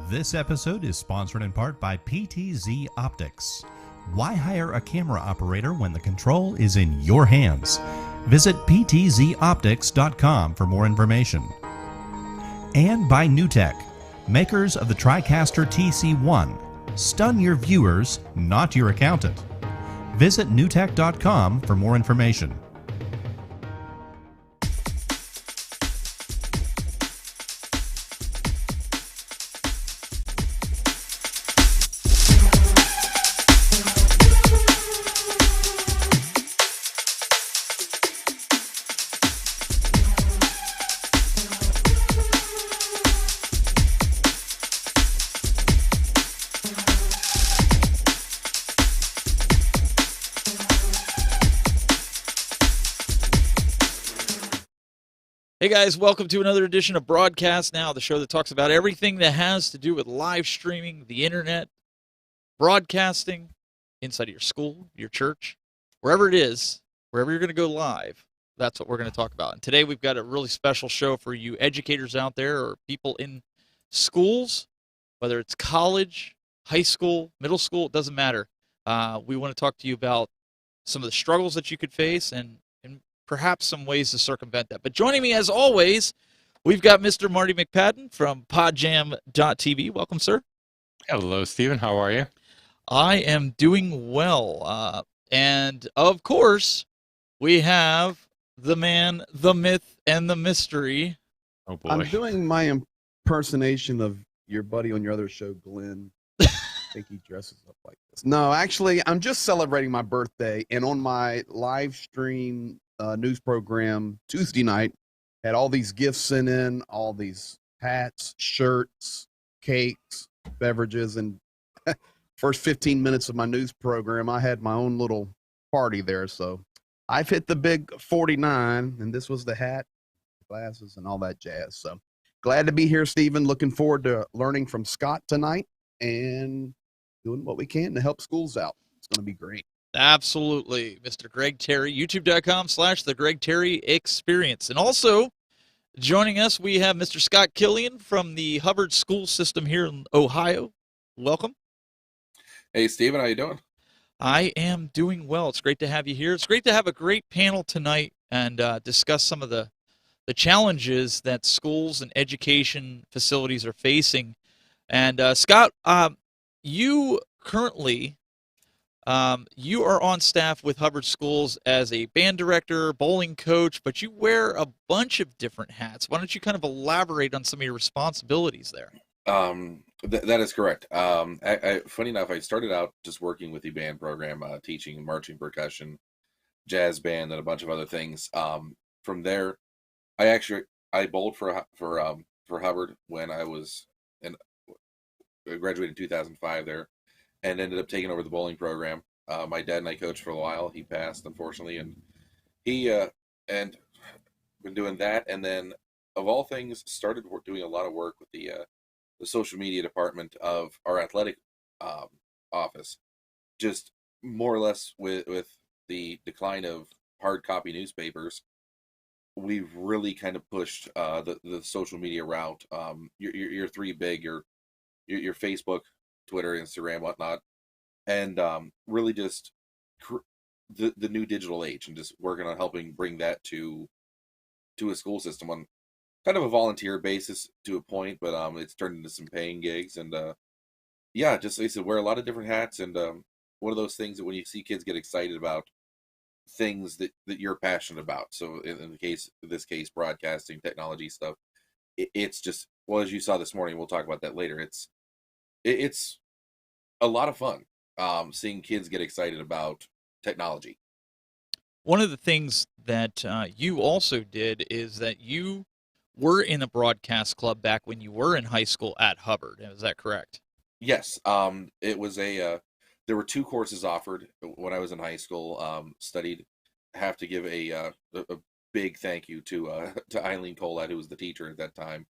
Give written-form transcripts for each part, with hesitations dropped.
This episode is sponsored in part by PTZ Optics. Why hire a camera operator when the control is in your hands? Visit ptzoptics.com for more information. And by NewTek, makers of the TriCaster TC1. Stun your viewers, not your accountant. Visit newtek.com for more information. Hey guys, welcome to another edition of Broadcast Now, the show that talks about everything that has to do with live streaming, the internet, broadcasting, inside of your school, your church, wherever it is, wherever you're going to go live, that's what we're going to talk about. And today we've got a really special show for you educators out there or people in schools, whether it's college, high school, middle school, it doesn't matter. We want to talk to you about some of the struggles that you could face and perhaps some ways to circumvent that. But joining me, as always, we've got Mr. Marty McPadden from podjam.tv. Welcome, sir. Hello, Stephen. How are you? I am doing well. And, of course, we have the man, the myth, and the mystery. Oh, boy. I'm doing my impersonation of your buddy on your other show, Glenn. I think he dresses up like this. No, actually, I'm just celebrating my birthday. And on my live stream news program Tuesday night, had all these gifts sent in, all these hats, shirts, cakes, beverages, and first 15 minutes of my news program, I had my own little party there. So I've hit the big 49, and this was the hat, glasses, and all that jazz. So glad to be here, Stephen. Looking forward to learning from Scott tonight and doing what we can to help schools out. It's going to be great. Absolutely, Mr. Greg Terry, youtube.com/The Greg Terry Experience. And also joining us, we have Mr. Scott Killian from the Hubbard School System here in Ohio. Welcome. Hey, Stephen, how you doing? I am doing well. It's great to have you here. It's great to have a great panel tonight and discuss some of the challenges that schools and education facilities are facing. And Scott, you currently... you are on staff with Hubbard Schools as a band director, bowling coach, but you wear a bunch of different hats. Why don't you kind of elaborate on some of your responsibilities there? That is correct. Funny enough, I started out just working with the band program, teaching marching, percussion, jazz band, and a bunch of other things. From there, I bowled for Hubbard when I graduated in 2005 there. And ended up taking over the bowling program. My dad and I coached for a while. He passed, unfortunately, and he and been doing that. And then, of all things, started doing a lot of work with the social media department of our athletic office. Just more or less with the decline of hard copy newspapers, we've really kind of pushed the social media route. Your three big, your Facebook, Twitter, Instagram, whatnot, and really just the new digital age, and just working on helping bring that to a school system. kind of a volunteer basis to a point, but it's turned into some paying gigs, and yeah, just like I said, wear a lot of different hats, and one of those things that when you see kids get excited about things that you're passionate about. So in this case, broadcasting, technology stuff, it's just, well, as you saw this morning, we'll talk about that later. It's a lot of fun seeing kids get excited about technology. One of the things that you also did is that you were in a broadcast club back when you were in high school at Hubbard. Is that correct? Yes, it was there were 2 courses offered when I was in high school. Studied, have to give a big thank you to Eileen Colette, who was the teacher at that time,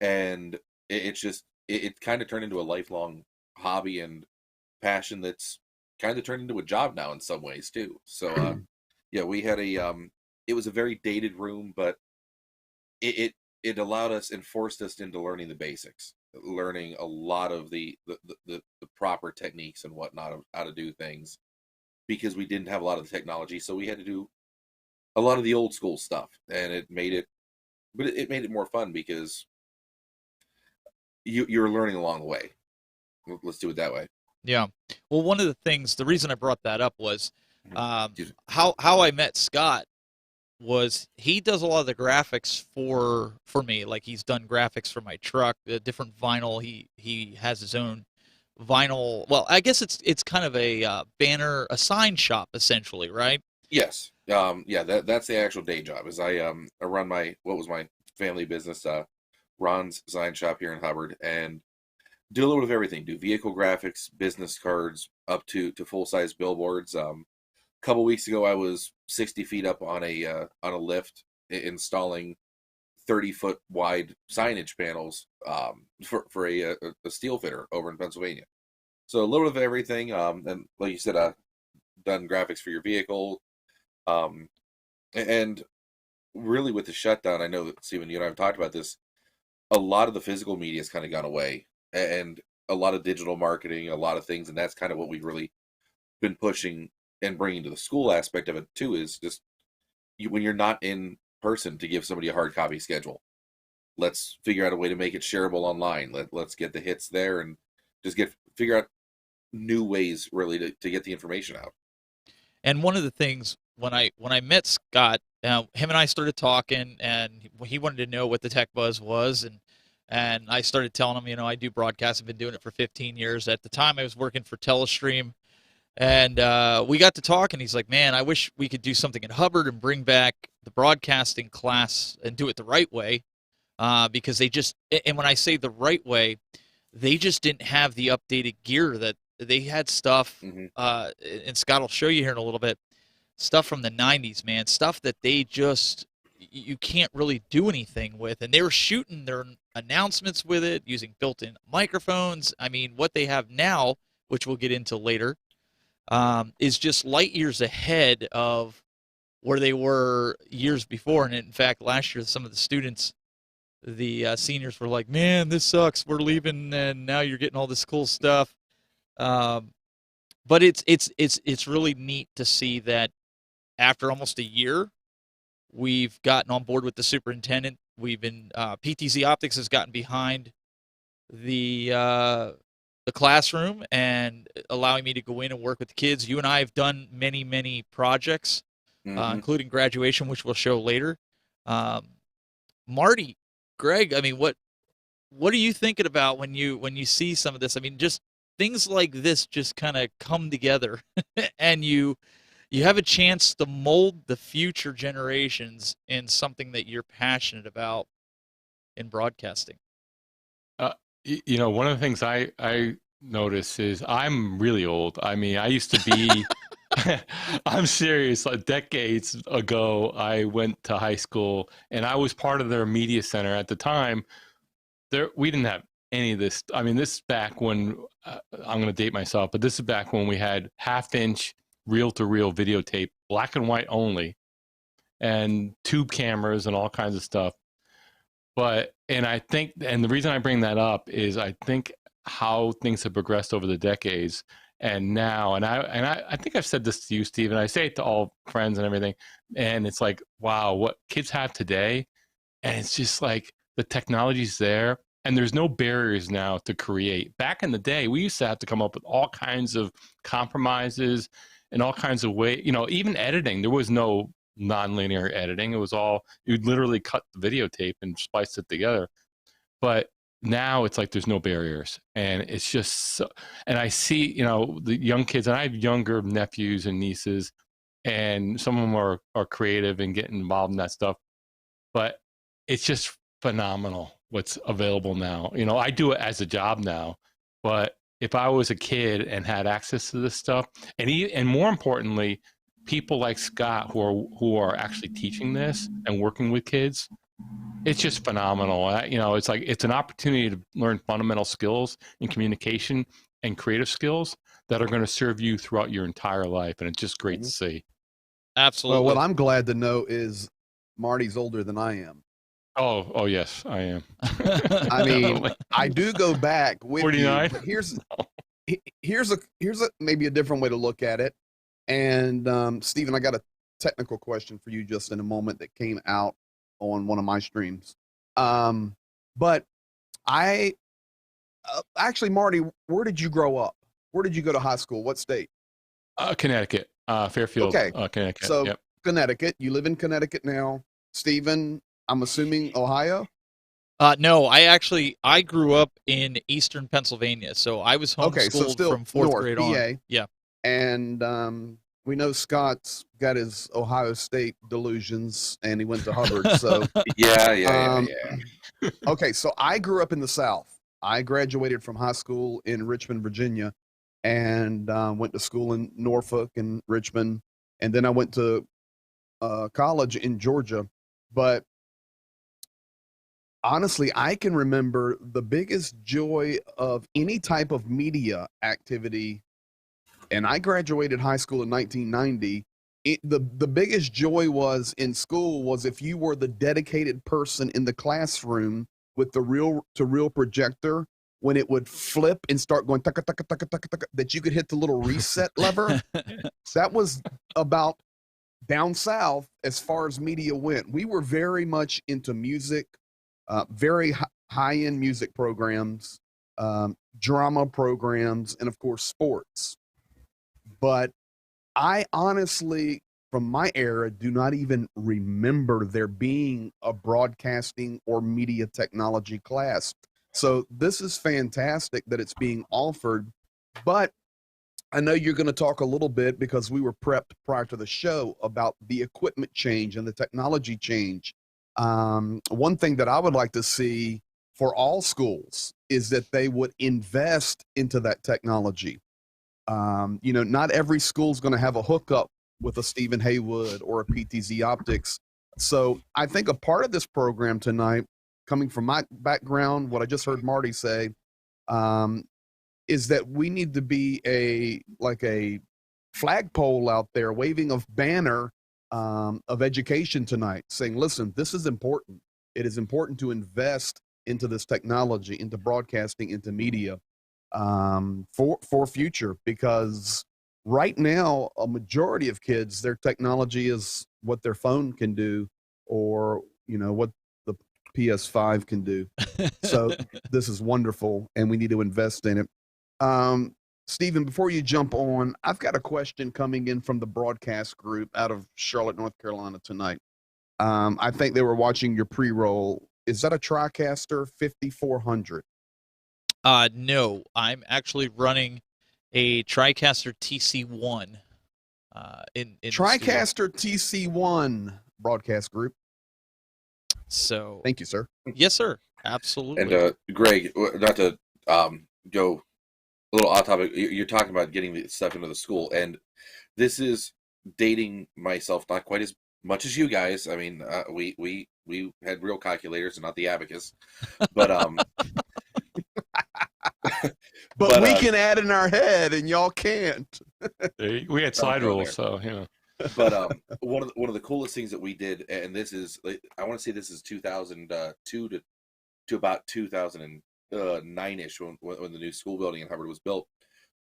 and it kind of turned into a lifelong hobby and passion that's kind of turned into a job now in some ways too. So yeah, we had it was a very dated room, but it allowed us and forced us into learning the basics, learning a lot of the proper techniques and whatnot of how to do things, because we didn't have a lot of the technology, so we had to do a lot of the old school stuff, and it made it more fun because you're learning along the way. Let's do it that way. Yeah. Well, one of the things, the reason I brought that up was Excuse me. how I met Scott was he does a lot of the graphics for me. Like he's done graphics for my truck, the different vinyl. He has his own vinyl. Well, I guess it's kind of a banner, a sign shop essentially, right? Yes. Yeah, that's the actual day job. Is I run my family business, Ron's Sign Shop here in Hubbard, and do a little bit of everything. Do vehicle graphics, business cards, up to full size billboards. A couple weeks ago, I was 60 feet up on a lift installing 30-foot wide signage panels for a steel fitter over in Pennsylvania. So a little bit of everything. And like you said, done graphics for your vehicle. And really with the shutdown, I know that Stephen, you and I have talked about this. A lot of the physical media has kind of gone away, and a lot of digital marketing, a lot of things, and that's kind of what we've really been pushing and bringing to the school aspect of it too. Is just when you're not in person, to give somebody a hard copy schedule. Let's figure out a way to make it shareable online. Let's get the hits there and just figure out new ways really to get the information out. And one of the things when I met Scott, him and I started talking, and he wanted to know what the Tech Buzz was, and I started telling him, I do broadcast. I've been doing it for 15 years. At the time, I was working for Telestream, and we got to talk, and he's like, man, I wish we could do something at Hubbard and bring back the broadcasting class and do it the right way, because they just, and when I say the right way, they just didn't have the updated gear that they had stuff, and Scott will show you here in a little bit, stuff from the 90s, man, stuff that they just, you can't really do anything with. And they were shooting their announcements with it, using built-in microphones. I mean, what they have now, which we'll get into later, is just light years ahead of where they were years before. And in fact, last year, some of the students, the seniors were like, man, this sucks. We're leaving, and now you're getting all this cool stuff. But it's really neat to see that after almost a year, we've gotten on board with the superintendent. We've been PTZ Optics has gotten behind the classroom and allowing me to go in and work with the kids. You and I have done many projects, including graduation, which we'll show later. Marty, Greg, I mean, what are you thinking about when you see some of this? I mean, just things like this just kind of come together, and you have a chance to mold the future generations in something that you're passionate about in broadcasting. One of the things I notice is I'm really old. I mean, I used to be, I'm serious, like decades ago, I went to high school and I was part of their media center at the time. We didn't have any of this. I mean, this is back when, I'm going to date myself, but this is back when we had half-inch reel-to-reel videotape, black and white only, and tube cameras and all kinds of stuff. And I think, and the reason I bring that up is I think how things have progressed over the decades, and now, and I think I've said this to you, Steve, and I say it to all friends and everything, and it's like, wow, what kids have today And it's just like the technology's there, and there's no barriers now to create. Back in the day, we used to have to come up with all kinds of compromises and all kinds of ways, even editing. There was no nonlinear editing. It was all, you'd literally cut the videotape and splice it together. But now it's like there's no barriers, and it's just so, and I see, the young kids, and I have younger nephews and nieces, and some of them are creative and getting involved in that stuff. But it's just phenomenal what's available now. I do it as a job now, but if I was a kid and had access to this stuff, and more importantly, people like Scott who are actually teaching this and working with kids, it's just phenomenal. It's like it's an opportunity to learn fundamental skills in communication and creative skills that are going to serve you throughout your entire life, and it's just great to see. Absolutely. Well, what I'm glad to know is Marty's older than I am. Oh yes, I am. I mean, I do go back with 49. you. Here's a maybe a different way to look at it. And Stephen, I got a technical question for you just in a moment that came out on one of my streams. But I actually, Marty, where did you grow up? Where did you go to high school? What state? Connecticut, Fairfield, Okay. Connecticut. So Yep. Connecticut. You live in Connecticut now. Stephen, I'm assuming Ohio. No, I grew up in Eastern Pennsylvania, so I was homeschooled Okay, so still from fourth north, grade PA. on. Yeah. And we know Scott's got his Ohio State delusions, and he went to Hubbard. So Yeah. okay, so I grew up in the South. I graduated from high school in Richmond, Virginia, and went to school in Norfolk and Richmond, and then I went to college in Georgia. But honestly, I can remember the biggest joy of any type of media activity, and I graduated high school in 1990. The biggest joy was in school was if you were the dedicated person in the classroom with the reel-to-reel projector, when it would flip and start going taka, taka, taka, taka, taka, that you could hit the little reset lever. That was about down south as far as media went. We were very much into music, very high-end music programs, drama programs, and of course sports. But I honestly, from my era, do not even remember there being a broadcasting or media technology class. So this is fantastic that it's being offered. But I know you're going to talk a little bit, because we were prepped prior to the show about the equipment change and the technology change. One thing that I would like to see for all schools is that they would invest into that technology. Not every school is going to have a hookup with a Stephen Haywood or a PTZ Optics. So I think a part of this program tonight, coming from my background, what I just heard Marty say, is that we need to be a flagpole out there, waving a banner of education tonight, saying, listen, this is important. It is important to invest into this technology, into broadcasting, into media, for future, because right now a majority of kids, their technology is what their phone can do, or what the PS5 can do. So this is wonderful, and we need to invest in it. Stephen, before you jump on, I've got a question coming in from the broadcast group out of Charlotte, North Carolina tonight. I think they were watching your pre-roll. Is that a TriCaster 5400? No, I'm actually running a TriCaster TC1. In TriCaster TC1 broadcast group. So thank you, sir. Yes, sir. Absolutely. And Greg, not to go a little off topic, you're talking about getting the stuff into the school, and this is dating myself not quite as much as you guys. I mean, we had real calculators and not the abacus, but but we can add in our head, and y'all can't. We had slide rules, so But one of the coolest things that we did, and this is, I want to say this is 2002 to about 2009-ish when the new school building in Hubbard was built.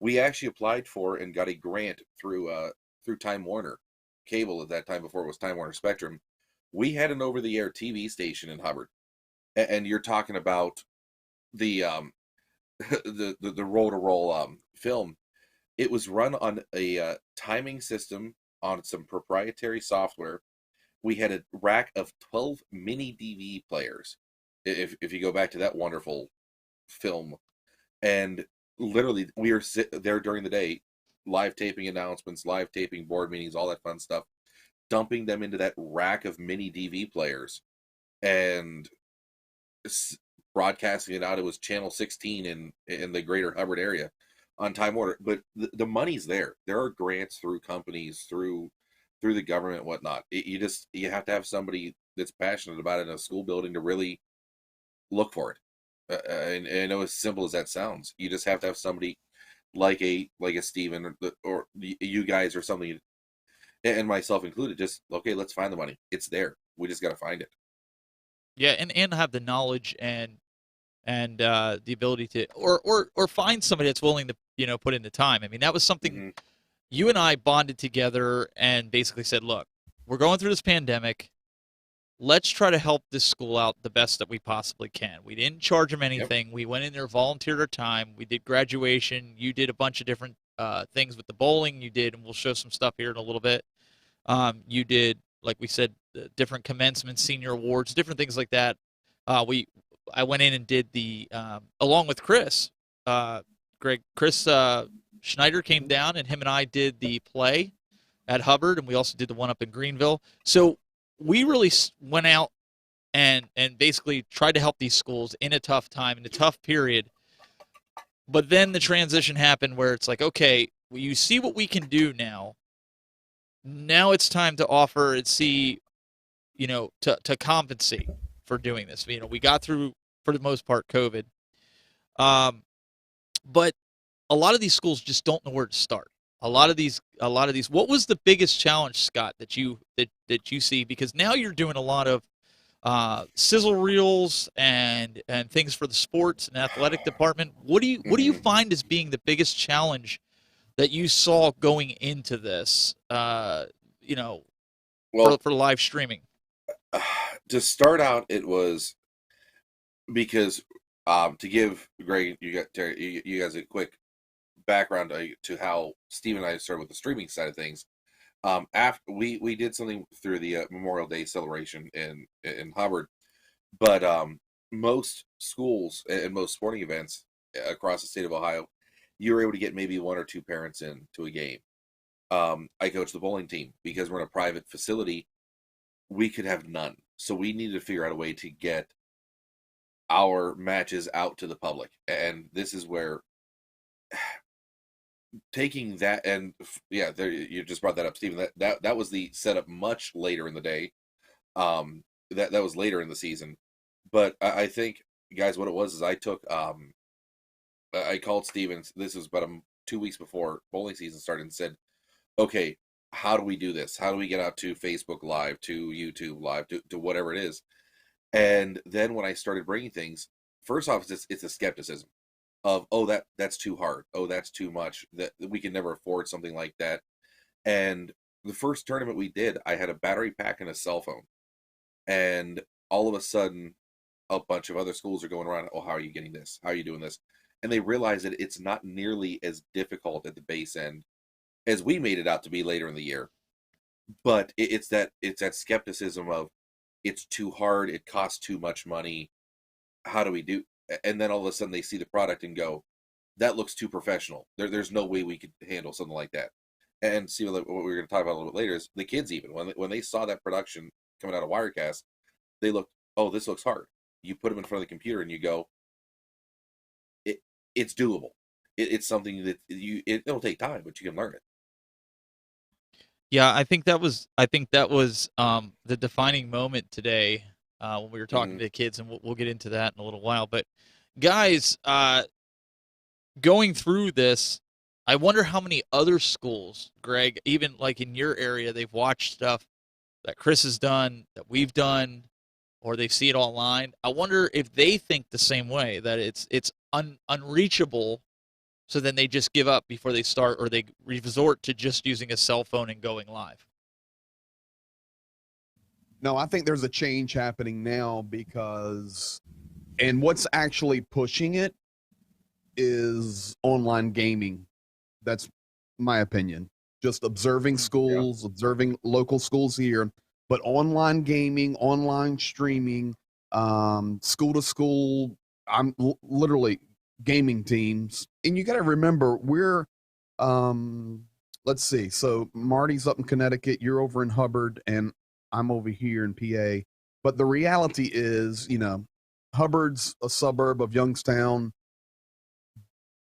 We actually applied for and got a grant through Time Warner Cable at that time, before it was Time Warner Spectrum, We had an over-the-air TV station in Hubbard, and you're talking about the the roll-to-roll film. It was run on a timing system on some proprietary software. We had a rack of 12 mini DV players. If you go back to that wonderful film, and literally we were there during the day, live taping announcements, live taping board meetings, all that fun stuff, dumping them into that rack of mini DV players, and broadcasting it out. It was channel 16 in the greater Hubbard area on time order. But the money's there. There are grants through companies, through the government, whatnot. You have to have somebody that's passionate about it in a school building to really look for it. And I know as simple as that sounds, you just have to have somebody like a Steven or you guys or something, and myself included. Just okay, let's find the money. It's there. We just got to find it. Yeah, and have the knowledge and the ability to or find somebody that's willing to put in the time. I mean, that was something you and I bonded together and basically said, look, we're going through this pandemic. Let's try to help this school out the best that we possibly can. We didn't charge them anything. Yep. We went in there, volunteered our time. We did graduation. You did a bunch of different things with the bowling. You did, and we'll show some stuff here in a little bit. You did, like we said, different commencement, senior awards, different things like that. I went in and did the along with Chris. Chris Schneider came down, and him and I did the play at Hubbard, and we also did the one up in Greenville. So we really went out and basically tried to help these schools in a tough time, in a tough period. But then the transition happened where it's like, okay, well, you see what we can do now. Now it's time to offer and see, to compensate for doing this. We got through, for the most part, COVID. But a lot of these schools just don't know where to start. A lot of these. What was the biggest challenge, Scott, that you see? Because now you're doing a lot of sizzle reels and things for the sports and athletic department. What do you find as being the biggest challenge that you saw going into this? For live streaming. To start out, it was because to give Greg, Terry, you guys a quick background to how Steve and I started with the streaming side of things. After we did something through the Memorial Day celebration in Hubbard, but most schools and most sporting events across the state of Ohio, you were able to get maybe one or two parents in to a game. I coached the bowling team because we're in a private facility. We could have none, so we needed to figure out a way to get our matches out to the public, and this is where taking that, and yeah, there you just brought that up, Stephen. That was the setup much later in the day. That was later in the season, but I think, guys, what it was is I took I called Stephen. This was about 2 weeks before bowling season started, and said, okay, how do we do this? How do we get out to Facebook Live, to YouTube Live, to whatever it is? And then when I started bringing things, first off, it's a skepticism of, that's too hard. Oh, that's too much. That we can never afford something like that. And the first tournament we did, I had a battery pack and a cell phone. And all of a sudden, a bunch of other schools are going around, oh, how are you getting this? How are you doing this? And they realize that it's not nearly as difficult at the base end as we made it out to be later in the year. But it's that skepticism of, it's too hard, it costs too much money. How do we do? And then all of a sudden they see the product and go, that looks too professional. There's no way we could handle something like that. And see what we're going to talk about a little bit later is the kids, even when they saw that production coming out of Wirecast, they looked, oh, this looks hard. You put them in front of the computer and you go, it's doable. It's something that it'll take time, but you can learn it. Yeah, I think that was the defining moment today when we were talking to the kids, and we'll get into that in a little while. But guys, going through this, I wonder how many other schools, Greg, even like in your area, they've watched stuff that Chris has done, that we've done, or they see it online. I wonder if they think the same way, that it's unreachable. So then they just give up before they start, or they resort to just using a cell phone and going live. No, I think there's a change happening now because, and what's actually pushing it is online gaming. That's my opinion. Just observing schools, observing local schools here, but online gaming, online streaming, school to school. Literally gaming teams, and you got to remember we're, let's see. So Marty's up in Connecticut, you're over in Hubbard, and I'm over here in PA. But the reality is, Hubbard's a suburb of Youngstown,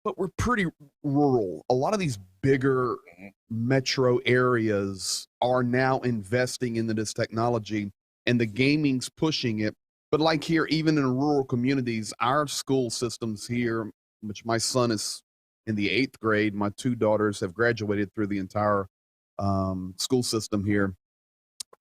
but we're pretty rural. A lot of these bigger metro areas are now investing into this technology, and the gaming's pushing it. But like here, even in rural communities, our school systems here, which my son is in the 8th grade, my 2 daughters have graduated through the entire school system here.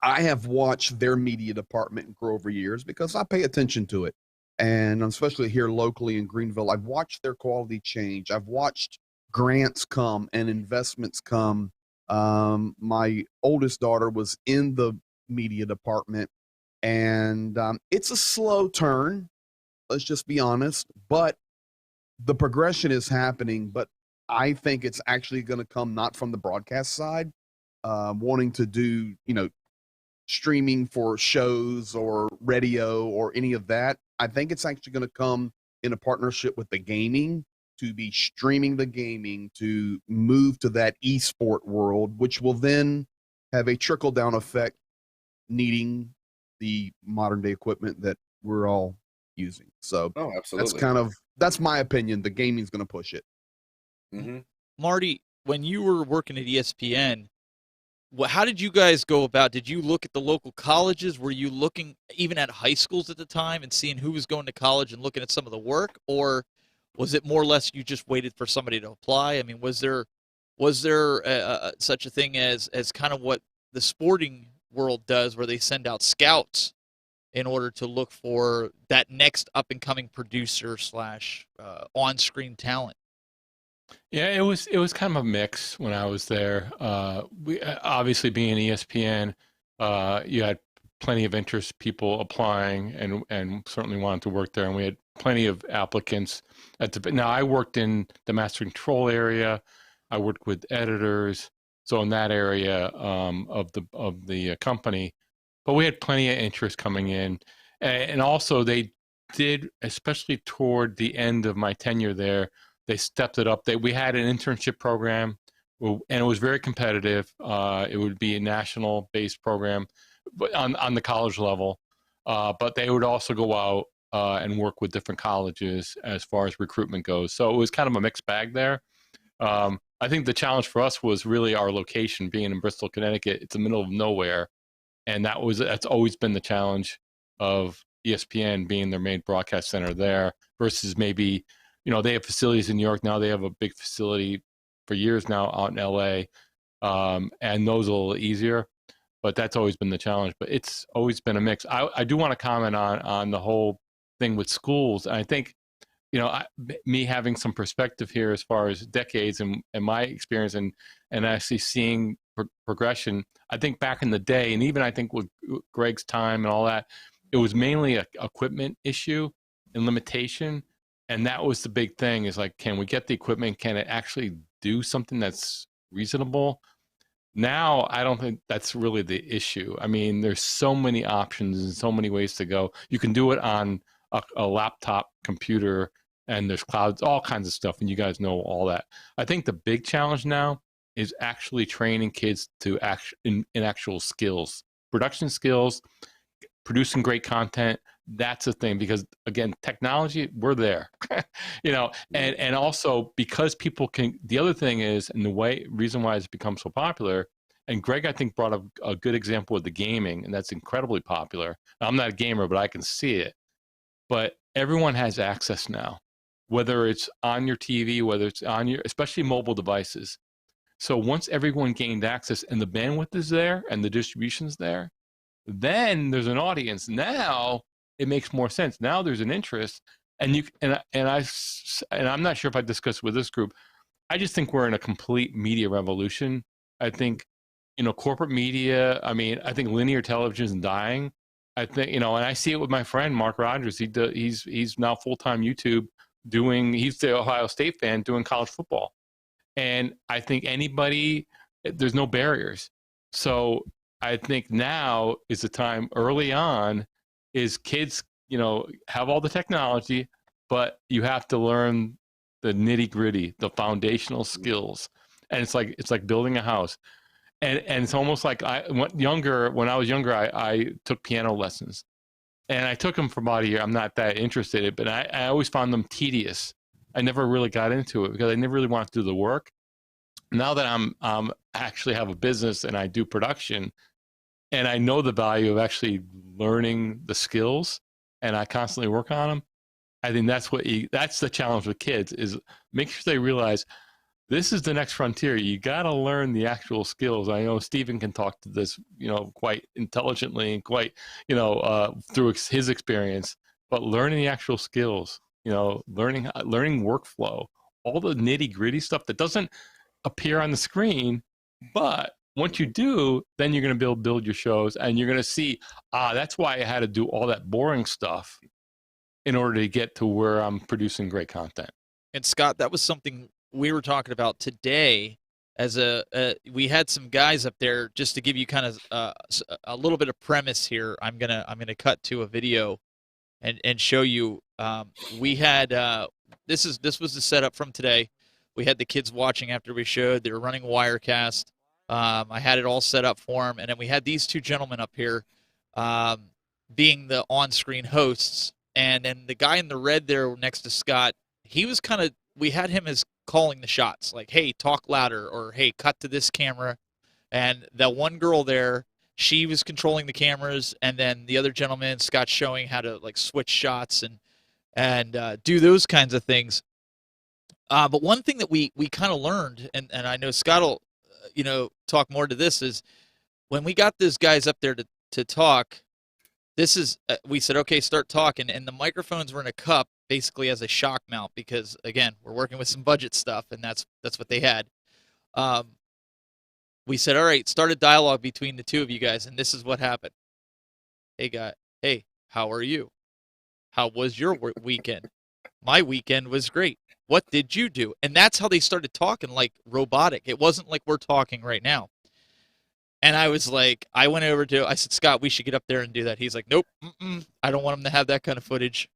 I have watched their media department grow over years because I pay attention to it. And especially here locally in Greenville, I've watched their quality change. I've watched grants come and investments come. My oldest daughter was in the media department, and it's a slow turn. Let's just be honest, but the progression is happening. But I think it's actually going to come not from the broadcast side, wanting to do, streaming for shows or radio or any of that. I think it's actually going to come in a partnership with the gaming to be streaming the gaming to move to that esport world, which will then have a trickle down effect needing the modern day equipment that we're all using. So absolutely. That's my opinion. The gaming's going to push it. Mm-hmm. Marty, when you were working at ESPN, how did you guys go about? Did you look at the local colleges? Were you looking even at high schools at the time and seeing who was going to college and looking at some of the work, or was it more or less you just waited for somebody to apply? I mean, was there such a thing as kind of what the sporting world does, where they send out scouts in order to look for that next up and coming producer / on screen talent? Yeah, it was kind of a mix when I was there. We obviously being ESPN, you had plenty of interest, people applying, and certainly wanted to work there, and we had plenty of applicants. Now I worked in the master control area. I worked with editors, so in that area of the company, but we had plenty of interest coming in, and also they did, especially toward the end of my tenure there. They stepped it up. We had an internship program, and it was very competitive. It would be a national-based program, but on the college level. But they would also go out and work with different colleges as far as recruitment goes. So it was kind of a mixed bag there. I think the challenge for us was really our location, being in Bristol, Connecticut. It's the middle of nowhere, and that's always been the challenge of ESPN being their main broadcast center there versus maybe. They have facilities in New York now. They have a big facility for years now out in LA, and those are a little easier. But that's always been the challenge. But it's always been a mix. I do want to comment on the whole thing with schools. And I think, me having some perspective here as far as decades and my experience and actually seeing progression. I think back in the day, and even I think with Greg's time and all that, it was mainly a equipment issue and limitation. And that was the big thing is like, can we get the equipment? Can it actually do something that's reasonable? Now, I don't think that's really the issue. I mean, there's so many options and so many ways to go. You can do it on a laptop computer, and there's clouds, all kinds of stuff. And you guys know all that. I think the big challenge now is actually training kids to in actual skills, production skills, producing great content. That's a thing because, again, technology, we're there, and also because people can, the other thing is, and the reason why it's become so popular, and Greg, I think, brought up a good example with the gaming, and that's incredibly popular. I'm not a gamer, but I can see it. But everyone has access now, whether it's on your TV, whether it's on especially mobile devices. So once everyone gained access and the bandwidth is there and the distribution's there, then there's an audience. Now it makes more sense. Now there's an interest, and I'm not sure if I discussed with this group. I just think we're in a complete media revolution. I think corporate media. I mean, I think linear television is dying. I think, and I see it with my friend Mark Rogers. He's now full-time YouTube he's the Ohio State fan doing college football. And I think there's no barriers. So I think now is the time early on is kids, have all the technology, but you have to learn the nitty gritty, the foundational skills. And it's like building a house. And it's almost like when I was younger, I took piano lessons, and I took them for about a year. I'm not that interested in it, but I always found them tedious. I never really got into it because I never really wanted to do the work. Now that I'm actually have a business and I do production, and I know the value of actually learning the skills, and I constantly work on them. I think that's the challenge with kids, is make sure they realize this is the next frontier. You got to learn the actual skills. I know Stephen can talk to this, quite intelligently and quite, through his experience, but learning the actual skills, learning workflow, all the nitty gritty stuff that doesn't appear on the screen, but once you do, then you're going to build your shows, and you're going to see, that's why I had to do all that boring stuff in order to get to where I'm producing great content. And Scott, that was something we were talking about today. We had some guys up there, just to give you kind of a little bit of premise here. I'm gonna cut to a video and show you. We had this was the setup from today. We had the kids watching after we showed. They were running Wirecast. I had it all set up for them, and then we had these two gentlemen up here being the on-screen hosts, and then the guy in the red there next to Scott, we had him as calling the shots, like, hey, talk louder, or hey, cut to this camera. And that one girl there, she was controlling the cameras, and then the other gentleman, Scott, showing how to like switch shots and do those kinds of things. But one thing that we kind of learned, and I know Scott will talk more to this, is when we got those guys up there to talk, we said, okay, start talking, and the microphones were in a cup, basically as a shock mount, because again, we're working with some budget stuff, and that's what they had. We said, all right, start a dialogue between the two of you guys, and this is what happened. Hey, how are you? How was your weekend? My weekend was great. What did you do? And that's how they started talking, like robotic. It wasn't like we're talking right now. And I was like, I said, Scott, we should get up there and do that. He's like, nope, I don't want him to have that kind of footage.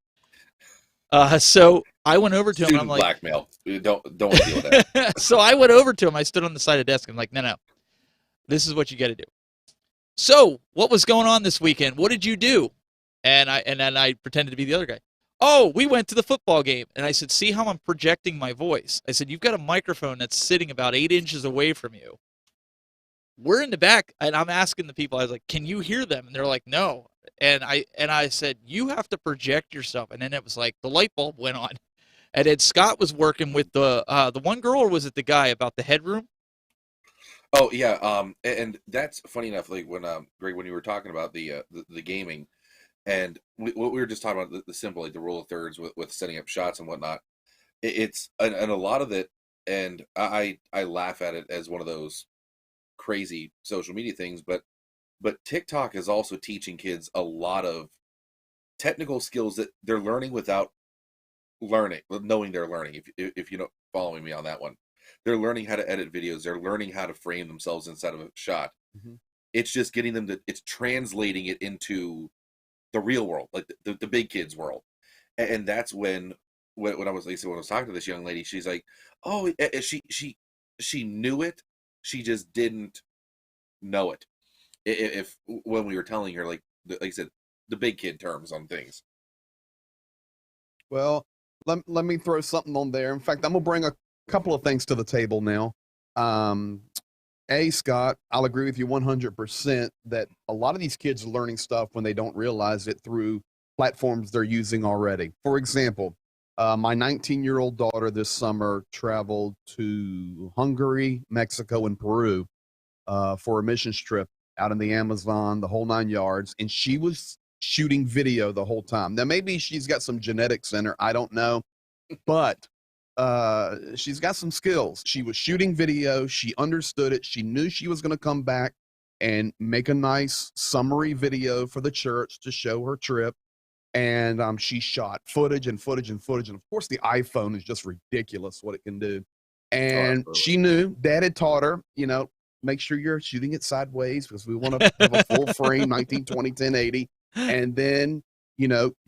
So I went over to him. And I'm like, blackmail. Don't deal with that. So I went over to him. I stood on the side of the desk. I'm like, no, this is what you got to do. So what was going on this weekend? What did you do? And then I pretended to be the other guy. Oh, we went to the football game. And I said, see how I'm projecting my voice? I said, you've got a microphone that's sitting about 8 inches away from you. We're in the back, and I'm asking the people, I was like, can you hear them? And they're like, no. And I said, you have to project yourself. And then it was like the light bulb went on. And then Scott was working with the one girl, or was it the guy about the headroom? Oh yeah, and that's funny enough. Like when Greg, when you were talking about the gaming, and what we were just talking about, the simple, like the rule of thirds with setting up shots and whatnot. It's and a lot of it, and I laugh at it as one of those crazy social media things, but TikTok is also teaching kids a lot of technical skills that they're learning without knowing they're learning. If you're not following me on that one, they're learning how to edit videos. They're learning how to frame themselves inside of a shot. Mm-hmm. It's just getting them it's translating it into the real world, like the big kids world. And that's when I was talking to this young lady, she's like, oh, she knew it. She just didn't know it. If when we were telling her, like I said, the big kid terms on things. Well, let me throw something on there. In fact, I'm gonna bring a couple of things to the table now. Scott, I'll agree with you 100% that a lot of these kids are learning stuff when they don't realize it through platforms they're using already. For example, my 19-year-old daughter this summer traveled to Hungary, Mexico, and Peru for a missions trip out in the Amazon, the whole 9 yards, and she was shooting video the whole time. Now, maybe she's got some genetics in her, I don't know, but she's got some skills. She was shooting video. She understood it. She knew she was going to come back and make a nice summary video for the church to show her trip. And she shot footage and footage and footage. And of course, the iPhone is just ridiculous what it can do. And she knew Dad had taught her, make sure you're shooting it sideways because we want to have a full frame 1920 1080. And then,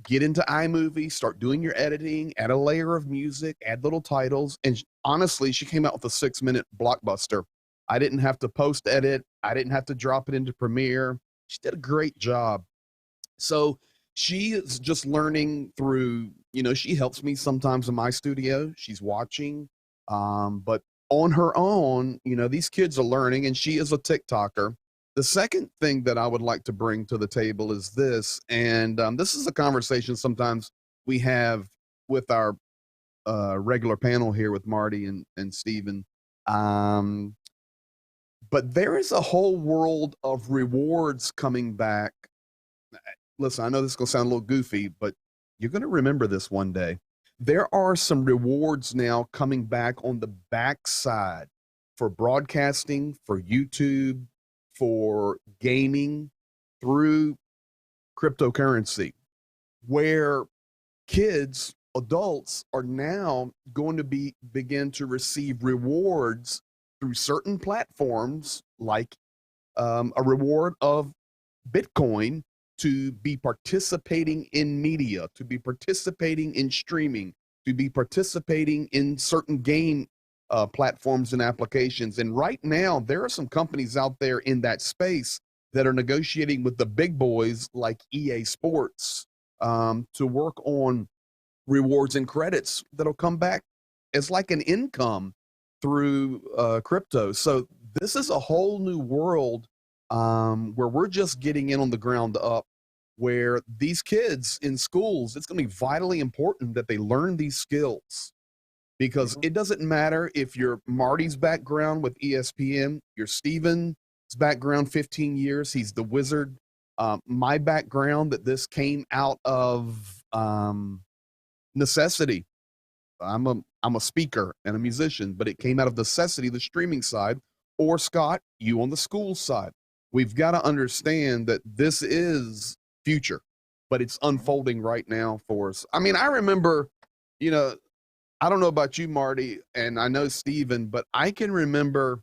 get into iMovie, start doing your editing, add a layer of music, add little titles. And honestly, she came out with a 6-minute blockbuster. I didn't have to post edit. I didn't have to drop it into Premiere. She did a great job. So she is just learning through, she helps me sometimes in my studio. She's watching. But on her own, these kids are learning, and she is a TikToker. The second thing that I would like to bring to the table is this, and this is a conversation sometimes we have with our regular panel here with Marty and Stephen. But there is a whole world of rewards coming back. Listen, I know this is going to sound a little goofy, but you're going to remember this one day. There are some rewards now coming back on the backside for broadcasting, for YouTube, for gaming through cryptocurrency, where kids, adults are now going to begin to receive rewards through certain platforms, like a reward of Bitcoin, to be participating in media, to be participating in streaming, to be participating in certain game platforms and applications. And right now, there are some companies out there in that space that are negotiating with the big boys like EA Sports to work on rewards and credits that'll come back as like an income through crypto. So this is a whole new world where we're just getting in on the ground up, where these kids in schools, it's going to be vitally important that they learn these skills, because it doesn't matter if you're Marty's background with ESPN, you're Steven's background, 15 years, he's the wizard. My background, that this came out of necessity. I'm a speaker and a musician, but it came out of necessity, the streaming side. Or Scott, you on the school side. We've got to understand that this is future, but it's unfolding right now for us. I mean, I remember, I don't know about you, Marty, and I know Steven, but I can remember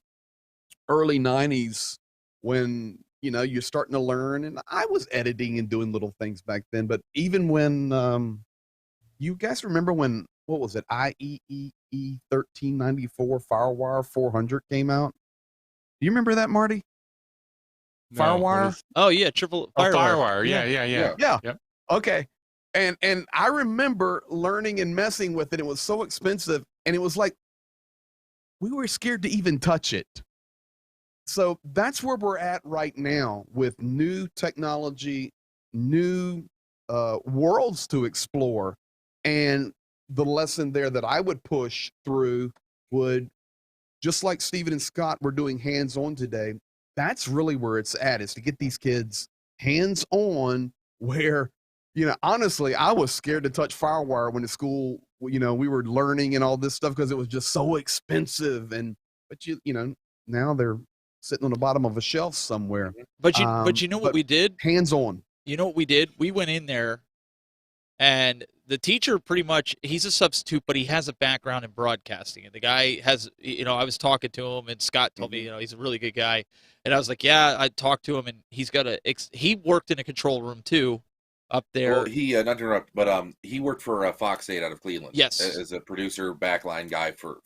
early 90s when, you're starting to learn, and I was editing and doing little things back then. But even when, you guys remember when, what was it, IEEE 1394 FireWire 400 came out? Do you remember that, Marty? No, FireWire? Oh yeah, FireWire. Yeah. Yep. Okay. And I remember learning and messing with it. It was so expensive, and it was like we were scared to even touch it. So that's where we're at right now with new technology, new worlds to explore. And the lesson there that I would push through would, just like Stephen and Scott were doing hands-on today, that's really where it's at, is to get these kids hands-on, where, honestly, I was scared to touch FireWire when at school, we were learning and all this stuff because it was just so expensive. But now they're sitting on the bottom of a shelf somewhere. But you know what we did? Hands-on. You know what we did? We went in there, and the teacher, pretty much, he's a substitute, but he has a background in broadcasting. And the guy has, I was talking to him, and Scott told me, he's a really good guy. And I was like, yeah, I talked to him, and he's got he worked in a control room too, up there. Well, he, not to interrupt, but he worked for Fox 8 out of Cleveland. Yes. As a producer, backline guy for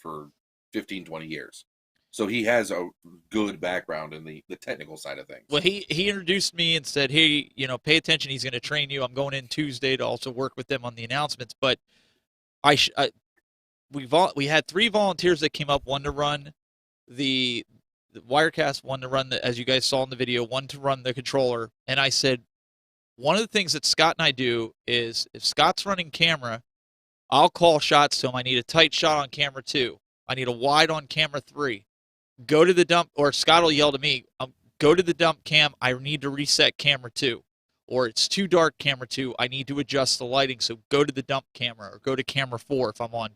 15, 20 years. So he has a good background in the technical side of things. Well, he introduced me and said, hey, pay attention. He's going to train you. I'm going in Tuesday to also work with them on the announcements. But we had 3 volunteers that came up, one to run the Wirecast, one to run, as you guys saw in the video, one to run the controller. And I said, one of the things that Scott and I do is, if Scott's running camera, I'll call shots to him. I need a tight shot on camera 2. I need a wide on camera 3. Go to the dump, or Scott will yell to me, go to the dump cam, I need to reset camera 2. Or it's too dark, camera 2, I need to adjust the lighting, so go to the dump camera, or go to camera 4 if I'm on.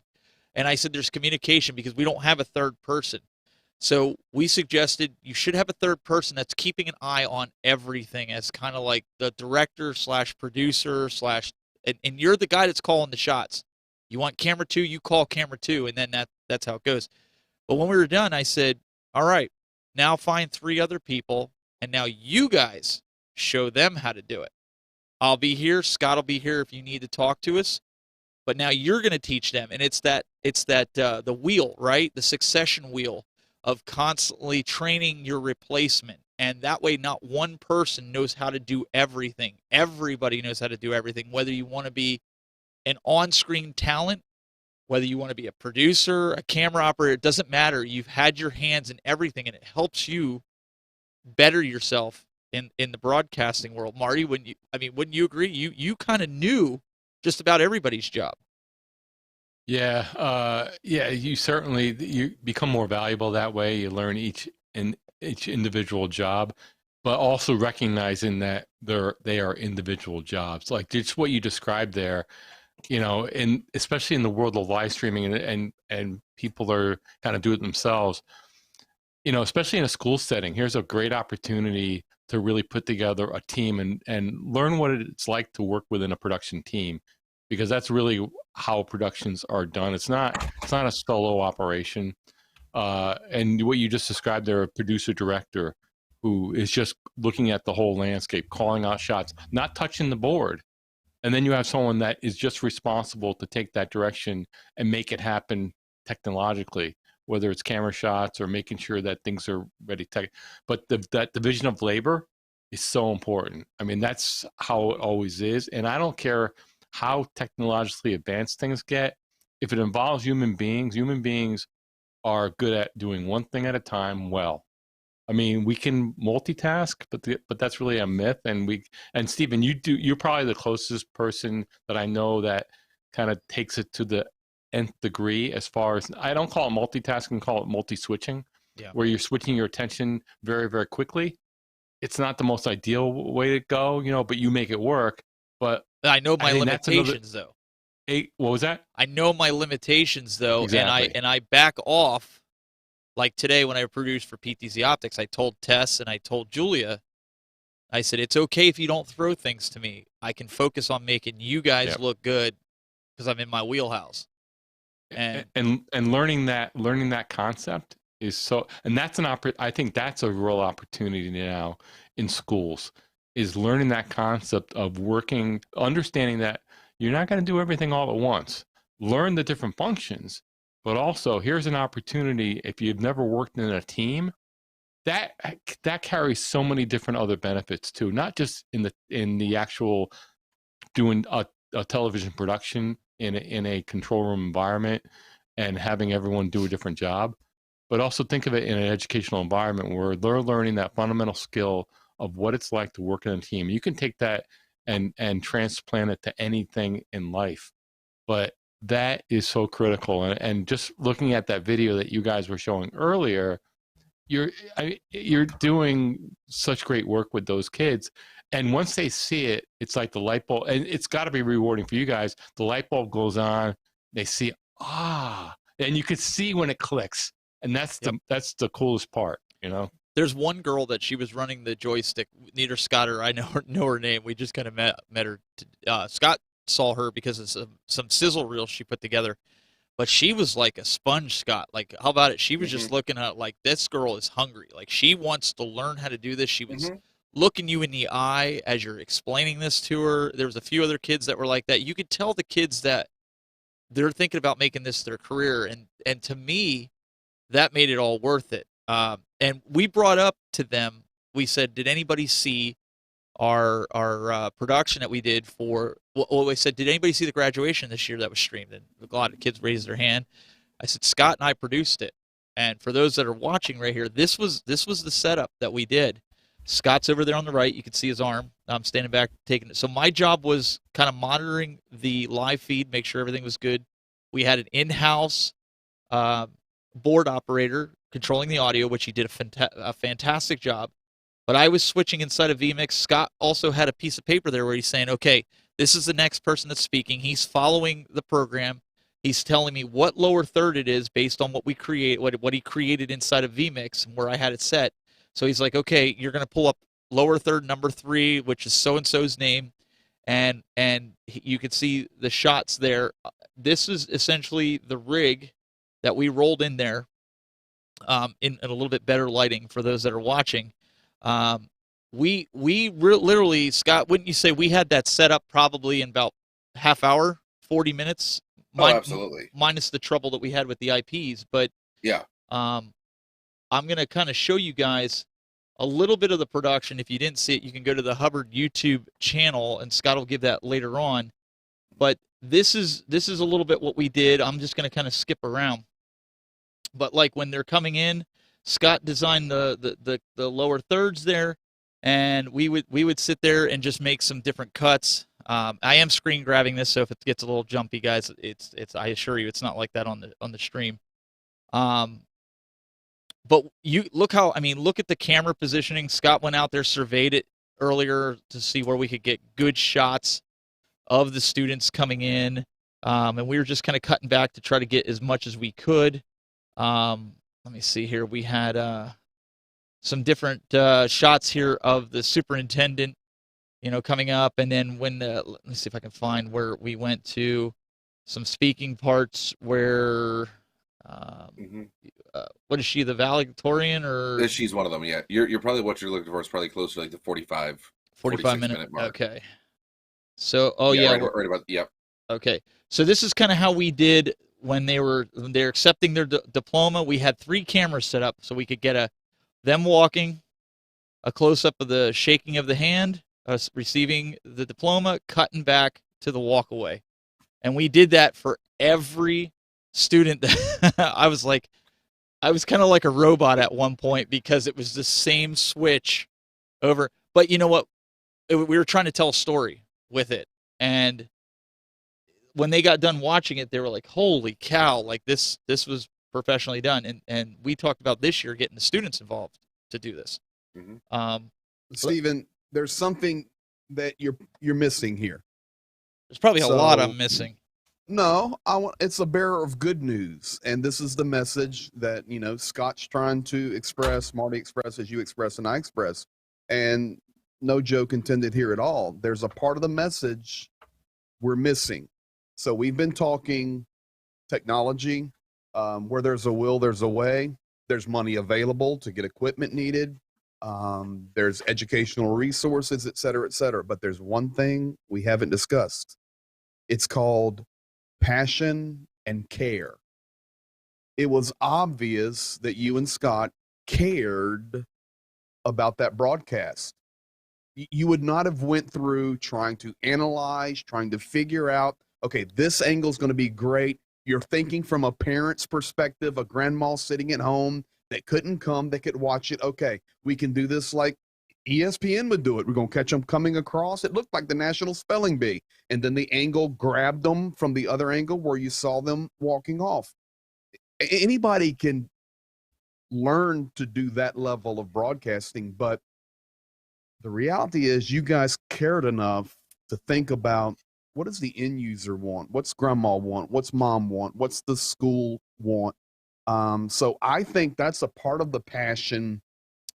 And I said, there's communication because we don't have a third person. So we suggested you should have a third person that's keeping an eye on everything as kind of like the director slash producer slash, and you're the guy that's calling the shots. You want camera 2, you call camera 2, and then that's how it goes. But when we were done, I said, all right, now find 3 other people, and now you guys show them how to do it. I'll be here. Scott will be here if you need to talk to us. But now you're going to teach them, and it's that the wheel, right? The succession wheel of constantly training your replacement. And that way not one person knows how to do everything. Everybody knows how to do everything, whether you want to be an on-screen talent, whether you want to be a producer, a camera operator, it doesn't matter. You've had your hands in everything, and it helps you better yourself in the broadcasting world. Marty, wouldn't you agree? You kind of knew just about everybody's job. Yeah, you certainly you become more valuable that way. You learn each individual job, but also recognizing that they are individual jobs. Like just what you described there, and especially in the world of live streaming and people are kind of do it themselves. Especially in a school setting, here's a great opportunity to really put together a team and learn what it's like to work within a production team, because that's really how productions are done. It's not a solo operation. And what you just described there, a producer director who is just looking at the whole landscape, calling out shots, not touching the board. And then you have someone that is just responsible to take that direction and make it happen technologically, whether it's camera shots or making sure that things are ready. But that division of labor is so important. I mean, that's how it always is. And I don't care how technologically advanced things get. If it involves human beings are good at doing one thing at a time well. I mean, we can multitask, but that's really a myth. And Stephen, you're probably the closest person that I know that kind of takes it to the nth degree as far as, I don't call it multitasking, call it multi-switching, where you're switching your attention very, very quickly. It's not the most ideal way to go, but you make it work. But I know my limitations, though. What was that? I know my limitations, though, exactly. and I back off. Like today when I produced for PTZ Optics, I told Tess and I told Julia, I said, it's okay if you don't throw things to me. I can focus on making you guys look good because I'm in my wheelhouse. And learning that concept is so, and that's I think that's a real opportunity now in schools, is learning that concept of working, understanding that you're not going to do everything all at once. Learn the different functions, but also here's an opportunity. If you've never worked in a team, that carries so many different other benefits too, not just in the actual doing a television production in a control room environment and having everyone do a different job, but also think of it in an educational environment where they're learning that fundamental skill of what it's like to work in a team. You can take that and transplant it to anything in life, but that is so critical. And just looking at that video that you guys were showing earlier, you're doing such great work with those kids. And once they see it, it's like the light bulb, and it's got to be rewarding for you guys. The light bulb goes on, they see, and you can see when it clicks. And that's the coolest part, There's one girl that she was running the joystick. Neither Scott or I know her name. We just kind of met her. Scott saw her because of some sizzle reels she put together. But she was like a sponge, Scott. Like, how about it? She was just looking at like, this girl is hungry. Like, she wants to learn how to do this. She was looking you in the eye as you're explaining this to her. There was a few other kids that were like that. You could tell the kids that they're thinking about making this their career. And to me, that made it all worth it. And we brought up to them, we said, did anybody see our production that we did for, well, we said, did anybody see the graduation this year that was streamed? And a lot of kids raised their hand. I said, Scott and I produced it. And for those that are watching right here, this was the setup that we did. Scott's over there on the right. You can see his arm. I'm standing back taking it. So my job was kind of monitoring the live feed, make sure everything was good. We had an in-house board operator controlling the audio, which he did a fantastic job. But I was switching inside of vMix. Scott also had a piece of paper there where he's saying, okay, this is the next person that's speaking. He's following the program. He's telling me what lower third it is based on what we create, what he created inside of vMix and where I had it set. So he's like, okay, you're going to pull up lower third number 3, which is so and so's name, and you can see the shots there. This is essentially the rig that we rolled in there, in a little bit better lighting for those that are watching. Literally, Scott, wouldn't you say we had that set up probably in about half hour, 40 minutes? Absolutely. Minus the trouble that we had with the IPs. But yeah, I'm going to kind of show you guys a little bit of the production. If you didn't see it, you can go to the Hubbard YouTube channel, and Scott will give that later on. But this is a little bit what we did. I'm just going to kind of skip around. But like when they're coming in, Scott designed the lower thirds there, and we would sit there and just make some different cuts. I am screen grabbing this, so if it gets a little jumpy, guys, it's I assure you it's not like that on the stream. But you look at the camera positioning. Scott went out there, surveyed it earlier to see where we could get good shots of the students coming in, and we were just kind of cutting back to try to get as much as we could. Let me see here. We had some different shots here of the superintendent, coming up, and then when let me see if I can find where we went to some speaking parts where what is she, the valedictorian, or she's one of them? Yeah, you're probably, what you're looking for is probably closer to like the 45 minute mark. Okay. So right about, yep. Okay, so this is kind of how we did when they're accepting their diploma. We had 3 cameras set up so we could get them walking, a close up of the shaking of the hand, us receiving the diploma, cutting back to the walk away. And we did that for every student. I was kind of like a robot at one point because it was the same switch over. But you know what? We were trying to tell a story with it. And when they got done watching it, they were like, holy cow, like this was professionally done. And we talked about this year getting the students involved to do this. Mm-hmm. Stephen, there's something that you're missing here. There's probably a lot I'm missing. No, it's a bearer of good news, and this is the message that Scott's trying to express, Marty expresses, you express, and I express, and no joke intended here at all. There's a part of the message we're missing. So we've been talking technology. Where there's a will, there's a way. There's money available to get equipment needed. There's educational resources, et cetera, but there's one thing we haven't discussed. It's called passion and care. It was obvious that you and Scott cared about that broadcast. You would not have went through trying to analyze, trying to figure out, okay, this angle is going to be great. You're thinking from a parent's perspective, a grandma sitting at home that couldn't come, that could watch it. Okay, we can do this like ESPN would do it. We're going to catch them coming across. It looked like the National Spelling Bee. And then the angle grabbed them from the other angle where you saw them walking off. Anybody can learn to do that level of broadcasting, but the reality is you guys cared enough to think about, what does the end user want? What's grandma want? What's mom want? What's the school want? So I think that's a part of the passion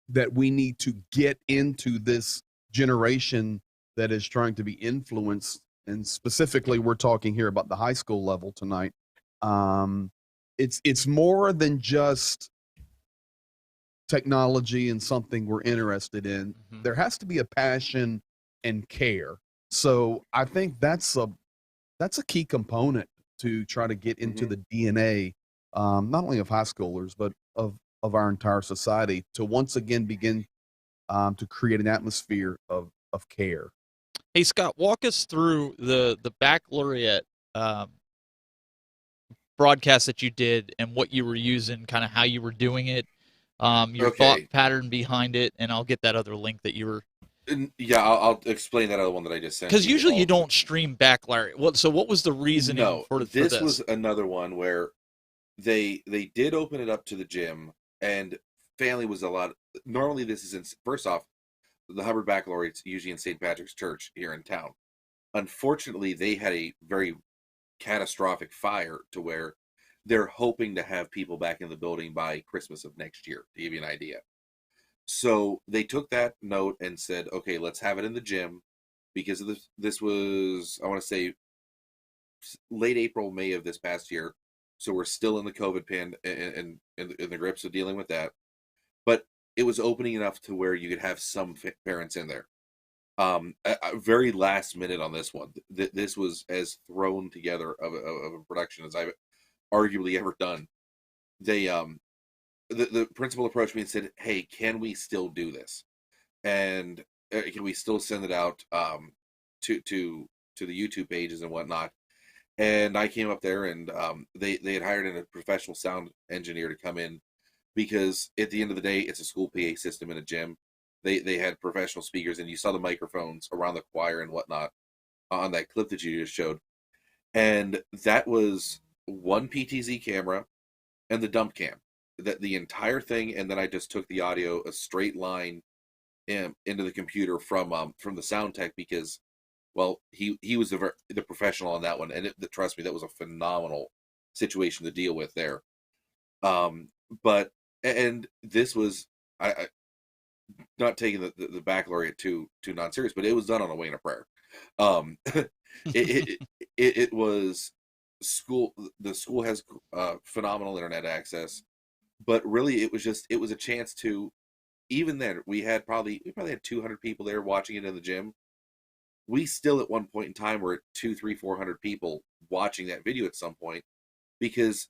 that we need to get into this generation that is trying to be influenced. And specifically, we're talking here about the high school level tonight. It's more than just technology and something we're interested in. Mm-hmm. There has to be a passion and care. So I think that's a key component to try to get into the DNA, not only of high schoolers, but of our entire society, to once again begin to create an atmosphere of care. Hey, Scott, walk us through the baccalaureate broadcast that you did and what you were using, kind of how you were doing it, your thought pattern behind it, and I'll get that other link that you were. Yeah, I'll explain that other one that I just sent. Because usually you don't stream backlarry. So what was the reasoning for this? This was another one where they did open it up to the gym, and family was a lot. Normally, this is first off, the Hubbard Baccalaureate's usually in St. Patrick's Church here in town. Unfortunately, they had a very catastrophic fire to where they're hoping to have people back in the building by Christmas of next year, to give you an idea. So they took that note and said, okay, let's have it in the gym, because of this. This was, I want to say, late April, May of this past year. So we're still in the COVID and in the grips of dealing with that. But it was opening enough to where you could have some parents in there. Very last minute on this one. This was as thrown together of a production as I've arguably ever done. They the principal approached me and said, "Hey, can we still do this? And can we still send it out to the YouTube pages and whatnot?" And I came up there, and they had hired in a professional sound engineer to come in, because at the end of the day, it's a school PA system in a gym. They had professional speakers, and you saw the microphones around the choir and whatnot on that clip that you just showed. And that was one PTZ camera and the dump cam, that the entire thing. And then I just took the audio a straight line into the computer from the sound tech, because, well, he was the professional on that one, and trust me, that was a phenomenal situation to deal with there. But this was, I not taking the baccalaureate too non-serious, but it was done on a wing and a prayer. It was school. The school has phenomenal internet access, but really it was a chance to, even then we probably had 200 people there watching it in the gym. We still at one point in time were at 200, 300, 400 people watching that video at some point, because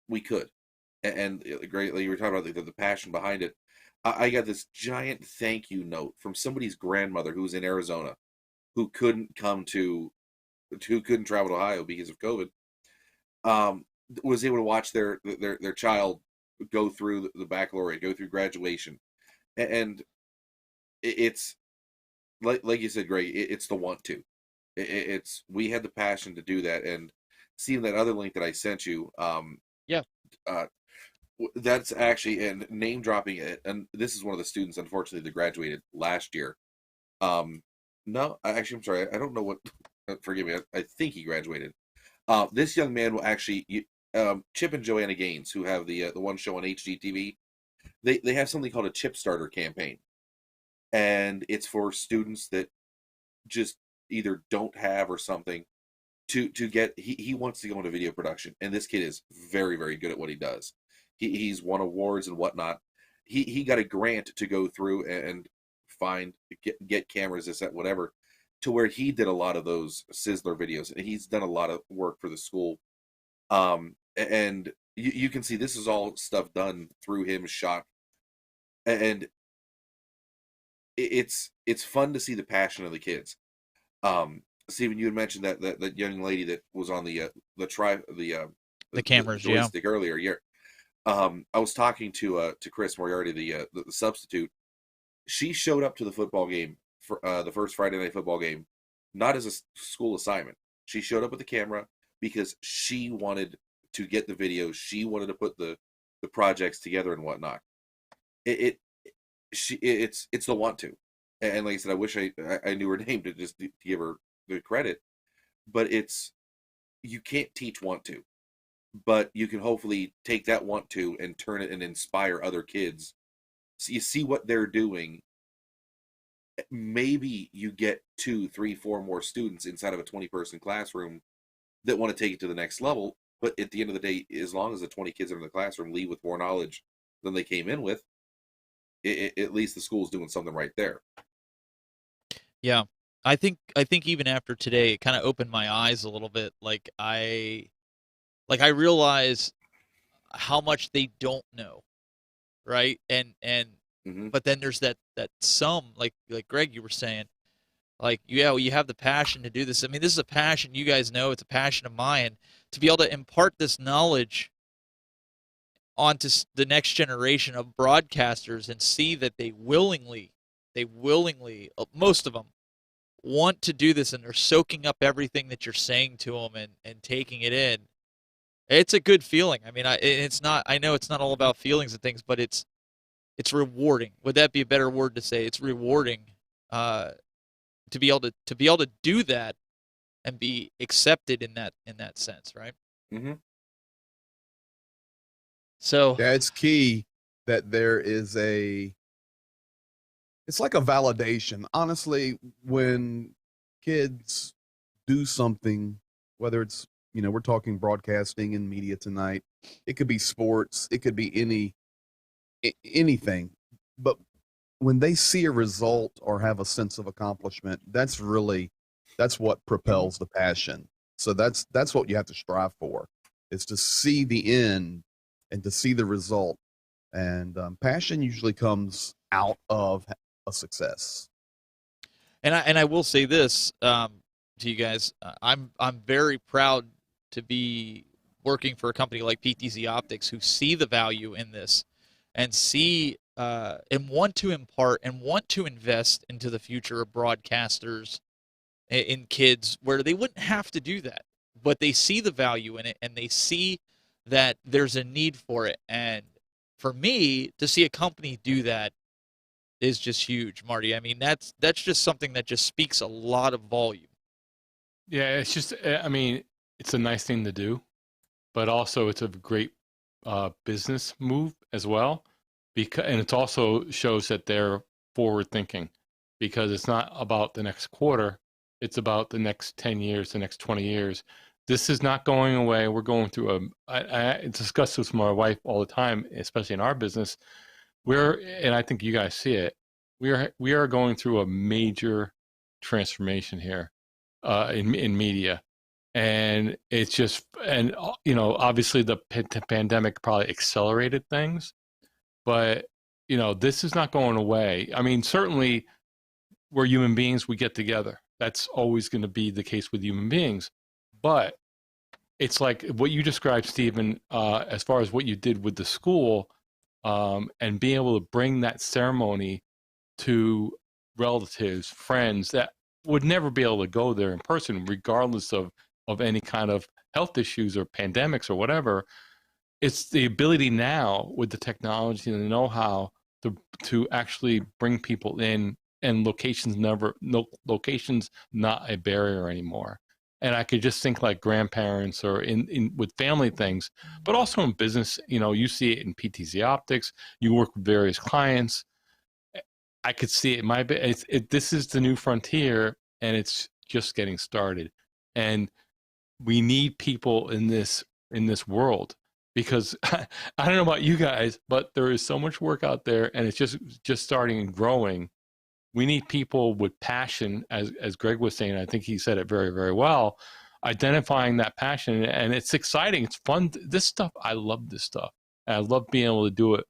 we could. And greatly, you were talking about the passion behind it. I got this giant thank you note from somebody's grandmother who was in Arizona, who couldn't travel to Ohio because of COVID. Was able to watch their child go through the baccalaureate, go through graduation, and it's like you said, Greg. It's the want to. We had the passion to do that, and seeing that other link that I sent you. Yeah. That's actually, and name dropping it, and this is one of the students, unfortunately, that graduated last year. No, actually, I'm sorry, I don't know what. Forgive me, I think he graduated. This young man will actually, Chip and Joanna Gaines, who have the one show on HGTV, they have something called a Chip Starter campaign, and it's for students that just either don't have or something to get. He wants to go into video production, and this kid is very, very good at what he does. He's won awards and whatnot. He got a grant to go through and get cameras, this, that, whatever, to where he did a lot of those Sizzler videos, and he's done a lot of work for the school. And you can see this is all stuff done through him, shot, and it's fun to see the passion of the kids. Stephen, you had mentioned that young lady that was on the cameras, the joystick earlier. Yeah. I was talking to Chris Moriarty, the substitute. She showed up to the football game for the first Friday night football game, not as a school assignment. She showed up with the camera because she wanted to get the videos. She wanted to put the projects together and whatnot. It's the want to, and like I said, I wish I knew her name to just give her the credit, but you can't teach want to. But you can hopefully take that want to and turn it and inspire other kids. So you see what they're doing. Maybe you get 2, 3, 4 more students inside of a 20-person classroom that want to take it to the next level. But at the end of the day, as long as the 20 kids in the classroom leave with more knowledge than they came in with, at least the school's doing something right there. Yeah, I think even after today, it kind of opened my eyes a little bit. Like I realize how much they don't know, right? And but then there's that some, like Greg, you were saying, like, yeah, well, you have the passion to do this. I mean, this is a passion, you guys know, it's a passion of mine, to be able to impart this knowledge onto the next generation of broadcasters and see that they willingly, most of them, want to do this, and they're soaking up everything that you're saying to them and taking it in. It's a good feeling. I mean, I know it's not all about feelings and things, but it's rewarding. Would that be a better word to say? It's rewarding to be able to do that and be accepted in that sense, right? Mm-hmm. So Yeah, it's key that there is it's like a validation. Honestly, when kids do something, whether it's, we're talking broadcasting and media tonight, it could be sports, it could be anything. But when they see a result or have a sense of accomplishment, that's what propels the passion. So that's what you have to strive for, is to see the end and to see the result. And passion usually comes out of a success. And I will say this to you guys: I'm very proud to be working for a company like PTZ Optics, who see the value in this, and see and want to impart and want to invest into the future of broadcasters in kids, where they wouldn't have to do that, but they see the value in it, and they see that there's a need for it. And for me to see a company do that is just huge, Marty. I mean, that's just something that just speaks a lot of volume. Yeah, it's just, I mean, it's a nice thing to do, but also it's a great business move as well, and it also shows that they're forward thinking, because it's not about the next quarter, it's about the next 10 years, the next 20 years. This is not going away. We're going through I discuss this with my wife all the time, especially in our business. And I think you guys see it, we are going through a major transformation here in media. And it's just, and obviously the pandemic probably accelerated things, but this is not going away. I mean, certainly we're human beings, we get together. That's always going to be the case with human beings. But it's like what you described, Stephen, as far as what you did with the school, and being able to bring that ceremony to relatives, friends that would never be able to go there in person, regardless of any kind of health issues or pandemics or whatever. It's the ability now with the technology and the know-how to actually bring people in, and locations not a barrier anymore. And I could just think like grandparents or in with family things, but also in business. You see it in PTZ Optics. You work with various clients. I could see it. This is the new frontier, and it's just getting started. And we need people in this world, because I don't know about you guys, but there is so much work out there, and it's just starting and growing. We need people with passion, as Greg was saying. I think he said it very, very well. Identifying that passion, and it's exciting. It's fun. This stuff, I love this stuff. And I love being able to do it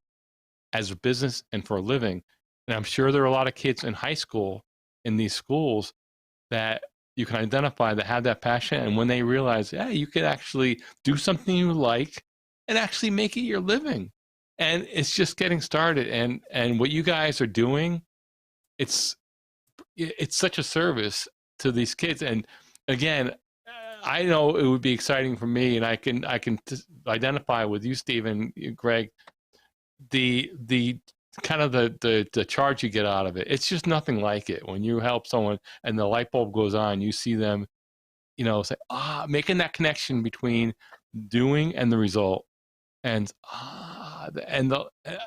as a business and for a living. And I'm sure there are a lot of kids in high school, in these schools, that you can identify that have that passion. And when they realize, yeah, you could actually do something you like and actually make it your living. And it's just getting started. And what you guys are doing, it's such a service to these kids. And again, I know it would be exciting for me, and I can identify with you, Stephen, Greg, the kind of the charge you get out of it. It's just nothing like it. When you help someone and the light bulb goes on, you see them, say, making that connection between doing and the result. And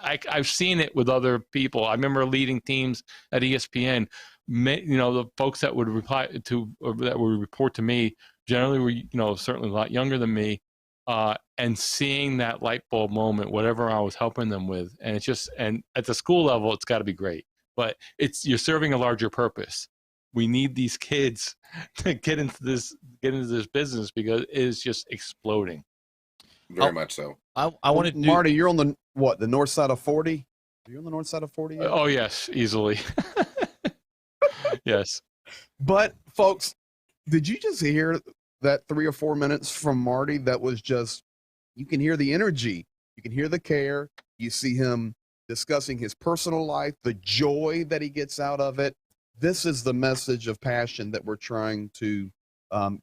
I've seen it with other people. I remember leading teams at ESPN. The folks that would reply to, or that would report to me, generally were certainly a lot younger than me, and seeing that light bulb moment, whatever I was helping them with, and it's just, and at the school level, it's got to be great. But you're serving a larger purpose. We need these kids to get into this business, because it is just exploding. Very much so. I want to Marty, you're on the north side of 40? Are you on the north side of 40 yet? Oh yes, easily. Yes. But folks, did you just hear that 3 or 4 minutes from Marty? That was just, you can hear the energy, you can hear the care, you see him discussing his personal life, the joy that he gets out of it. This is the message of passion that we're trying to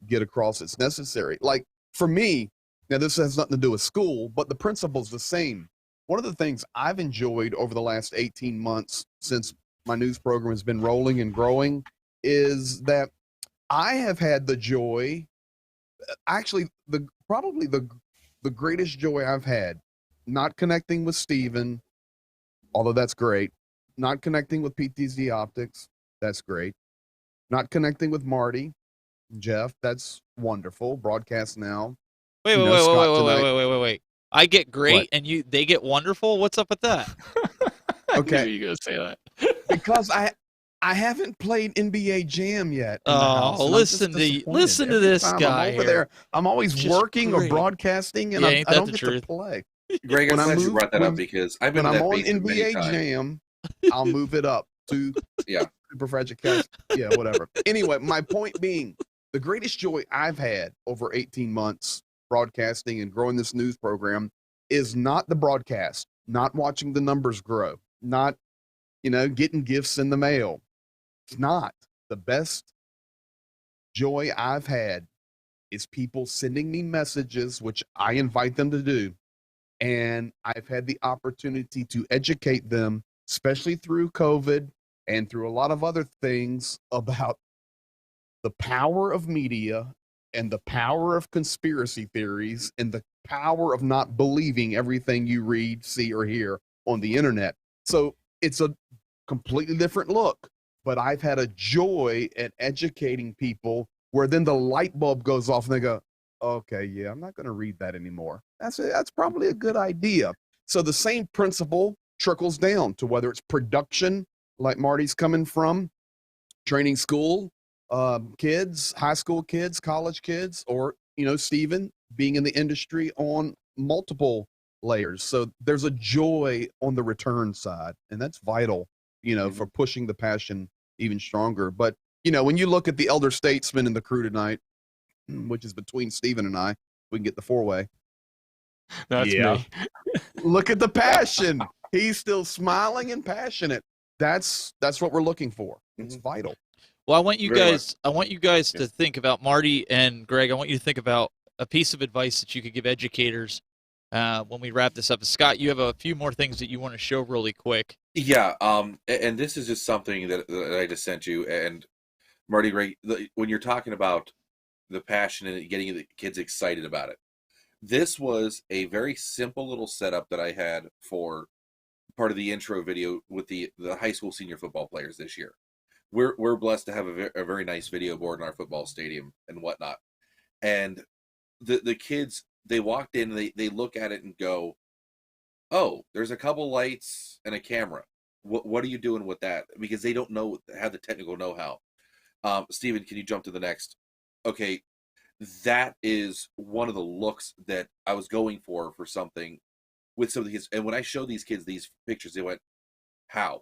get across. It's necessary. Like for me, now this has nothing to do with school, but the principle's the same. One of the things I've enjoyed over the last 18 months since my news program has been rolling and growing is that I have had the joy, actually, probably the greatest joy I've had, not connecting with Steven, although that's great. Not connecting with PTZ Optics, that's great. Not connecting with Marty, Jeff, that's wonderful. Broadcast Now. Wait, You wait, know, wait, Scott wait, wait, tonight. wait, wait, wait, wait. I get great, What? and they get wonderful. What's up with that? I Okay. knew you were gonna say that. Because I haven't played NBA Jam yet in the house. Oh, and I'm just disappointed. listen to Every this time guy I'm over here. there. I'm always Just working or great. broadcasting, and Yeah, I ain't that don't the get truth? to play. Greg, I'm When I glad you move- brought that when- up because I've been When in I'm that on basement many NBA times. Jam, I'll move it up to Yeah. Super Fragicast. Yeah, whatever. Anyway, my point being, the greatest joy I've had over 18 months broadcasting and growing this news program is not the broadcast, not watching the numbers grow, not, getting gifts in the mail. It's not. The best joy I've had is people sending me messages, which I invite them to do. And I've had the opportunity to educate them, especially through COVID and through a lot of other things, about the power of media and the power of conspiracy theories and the power of not believing everything you read, see, or hear on the internet. So it's a completely different look, but I've had a joy at educating people where then the light bulb goes off and they go, okay, yeah, I'm not going to read that anymore. That's probably a good idea. So the same principle trickles down to whether it's production, like Marty's coming from, training school, kids, high school kids, college kids, or, Steven being in the industry on multiple layers. So there's a joy on the return side, and that's vital, for pushing the passion even stronger. But, when you look at the elder statesman in the crew tonight, which is between Steven and I, we can get the four-way. That's Yeah. me. Look at the passion. He's still smiling and passionate. That's what we're looking for. It's vital. Well, I want you Very guys. I want you guys to think about Marty and Greg. I want you to think about a piece of advice that you could give educators when we wrap this up. Scott, you have a few more things that you want to show really quick. Yeah, and this is just something that I just sent you. And Marty, Ray, when you're talking about the passion and getting the kids excited about it, this was a very simple little setup that I had for part of the intro video with the high school senior football players this year. We're blessed to have a very nice video board in our football stadium and whatnot. And the kids, they walked in and they look at it and go, oh, there's a couple lights and a camera. What are you doing with that? Because they don't have the technical know-how. Steven, can you jump to the next? Okay, that is one of the looks that I was going for something with some of the kids. And when I showed these kids these pictures, they went, how?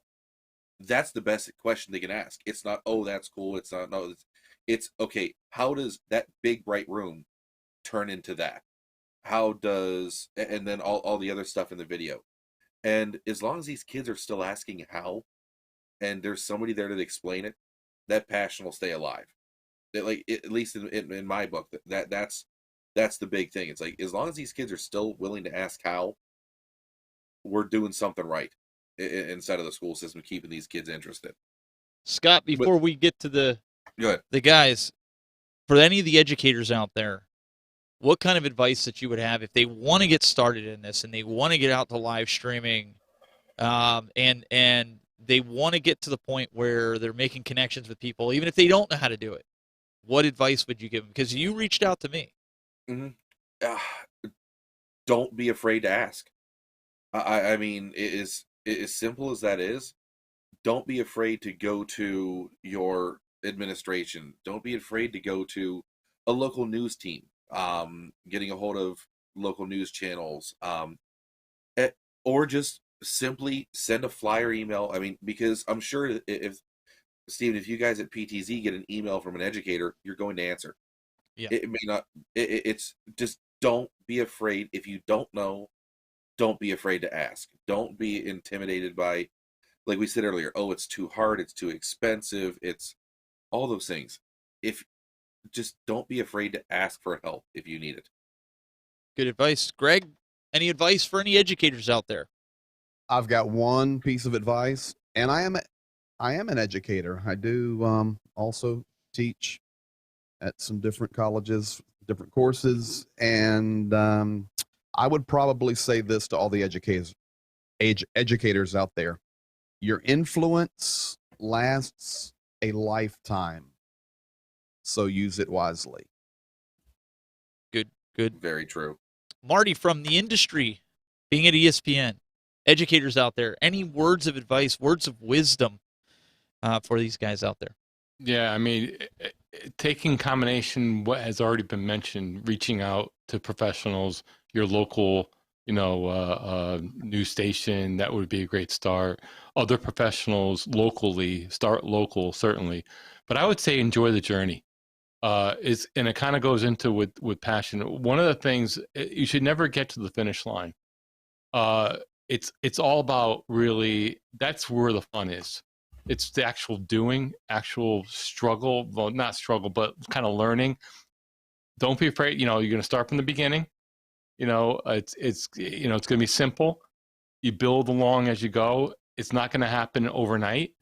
That's the best question they can ask. It's not, oh, that's cool. It's not, no, it's okay, how does that big bright room turn into that? How does, and then all the other stuff in the video. And as long as these kids are still asking how, and there's somebody there to explain it, that passion will stay alive. At least in my book, that's the big thing. It's like, as long as these kids are still willing to ask how, we're doing something right inside of the school system, keeping these kids interested. Scott, before we get to Go ahead. the guys, for any of the educators out there, what kind of advice that you would have if they want to get started in this and they want to get out to live streaming, and they want to get to the point where they're making connections with people, even if they don't know how to do it? What advice would you give them? Because you reached out to me. Don't be afraid to ask. I mean, it is as simple as that is. Don't be afraid to go to your administration. Don't be afraid to go to a local news team, getting a hold of local news channels, or just simply send a flyer email. I mean, because I'm sure if Steven, if you guys at PTZ get an email from an educator, you're going to answer. Yeah. It may not. It's just, don't be afraid. If you don't know, don't be afraid to ask. Don't be intimidated by, like we said earlier, oh, it's too hard, it's too expensive, it's all those things. Just don't be afraid to ask for help if you need it. Good advice. Greg, any advice for any educators out there? I've got one piece of advice, and I am an educator. I do also teach at some different colleges, different courses, and I would probably say this to all the educators out there: your influence lasts a lifetime, so use it wisely. Good. Very true. Marty, from the industry, being at ESPN, educators out there, any words of advice, words of wisdom for these guys out there? Yeah, I mean, taking combination what has already been mentioned, reaching out to professionals, your local, news station, that would be a great start. Other professionals locally, start local, certainly. But I would say enjoy the journey. And it kind of goes into with passion. One of the things, you should never get to the finish line. It's all about really, that's where the fun is. It's the actual doing, actual struggle. Well, not struggle, but kind of learning. Don't be afraid. You're going to start from the beginning. It's going to be simple. You build along as you go. It's not going to happen overnight,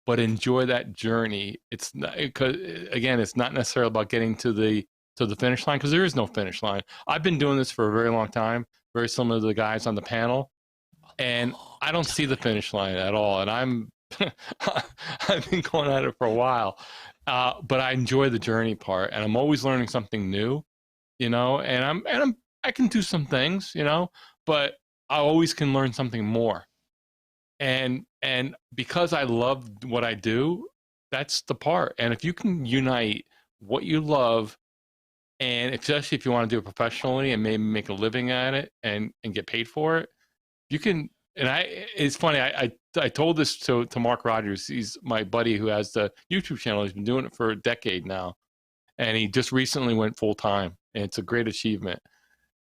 but enjoy that journey. It's not, because again, it's not necessarily about getting to the finish line, because there is no finish line. I've been doing this for a very long time, very similar to the guys on the panel, and I don't see the finish line at all. And I've been going at it for a while, but I enjoy the journey part, and I'm always learning something new, and I can do some things, but I always can learn something more. And because I love what I do, that's the part. And if you can unite what you love, and especially if you want to do it professionally and maybe make a living at it and get paid for it, you can. And it's funny, I told this to Mark Rogers. He's my buddy who has the YouTube channel. He's been doing it for a decade now, and he just recently went full time, and it's a great achievement.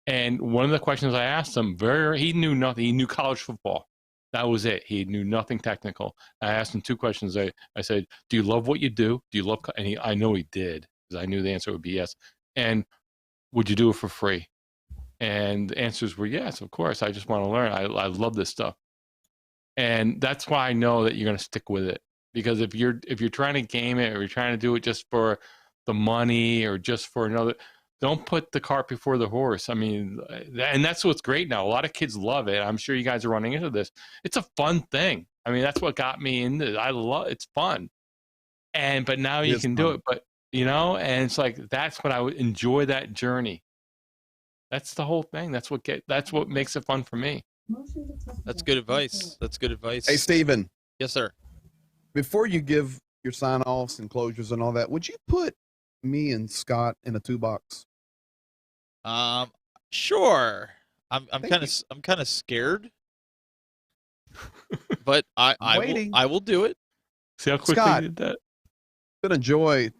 And one of the questions I asked him, he knew nothing. He knew college football. That was it. He knew nothing technical. I asked him two questions. I said, "Do you love what you do? Do you love?" And I know he did, because I knew the answer would be yes. And would you do it for free? And the answers were yes, of course. I just want to learn. I love this stuff. And that's why I know that you're going to stick with it. Because if you're trying to game it, or you're trying to do it just for the money, or just for another, don't put the cart before the horse. I mean, and that's what's great now. A lot of kids love it. I'm sure you guys are running into this. It's a fun thing. I mean, that's what got me into it. It's fun. But now you can do it. But, and it's like, that's what I would enjoy, that journey. That's the whole thing. That's what makes it fun for me. That's good advice. Hey, Stephen. Yes, sir. Before you give your sign-offs and closures and all that, would you put me and Scott in a 2-box? Sure. I'm kind of scared, but I will do it. See how quickly Scott, you did that? It's been a joy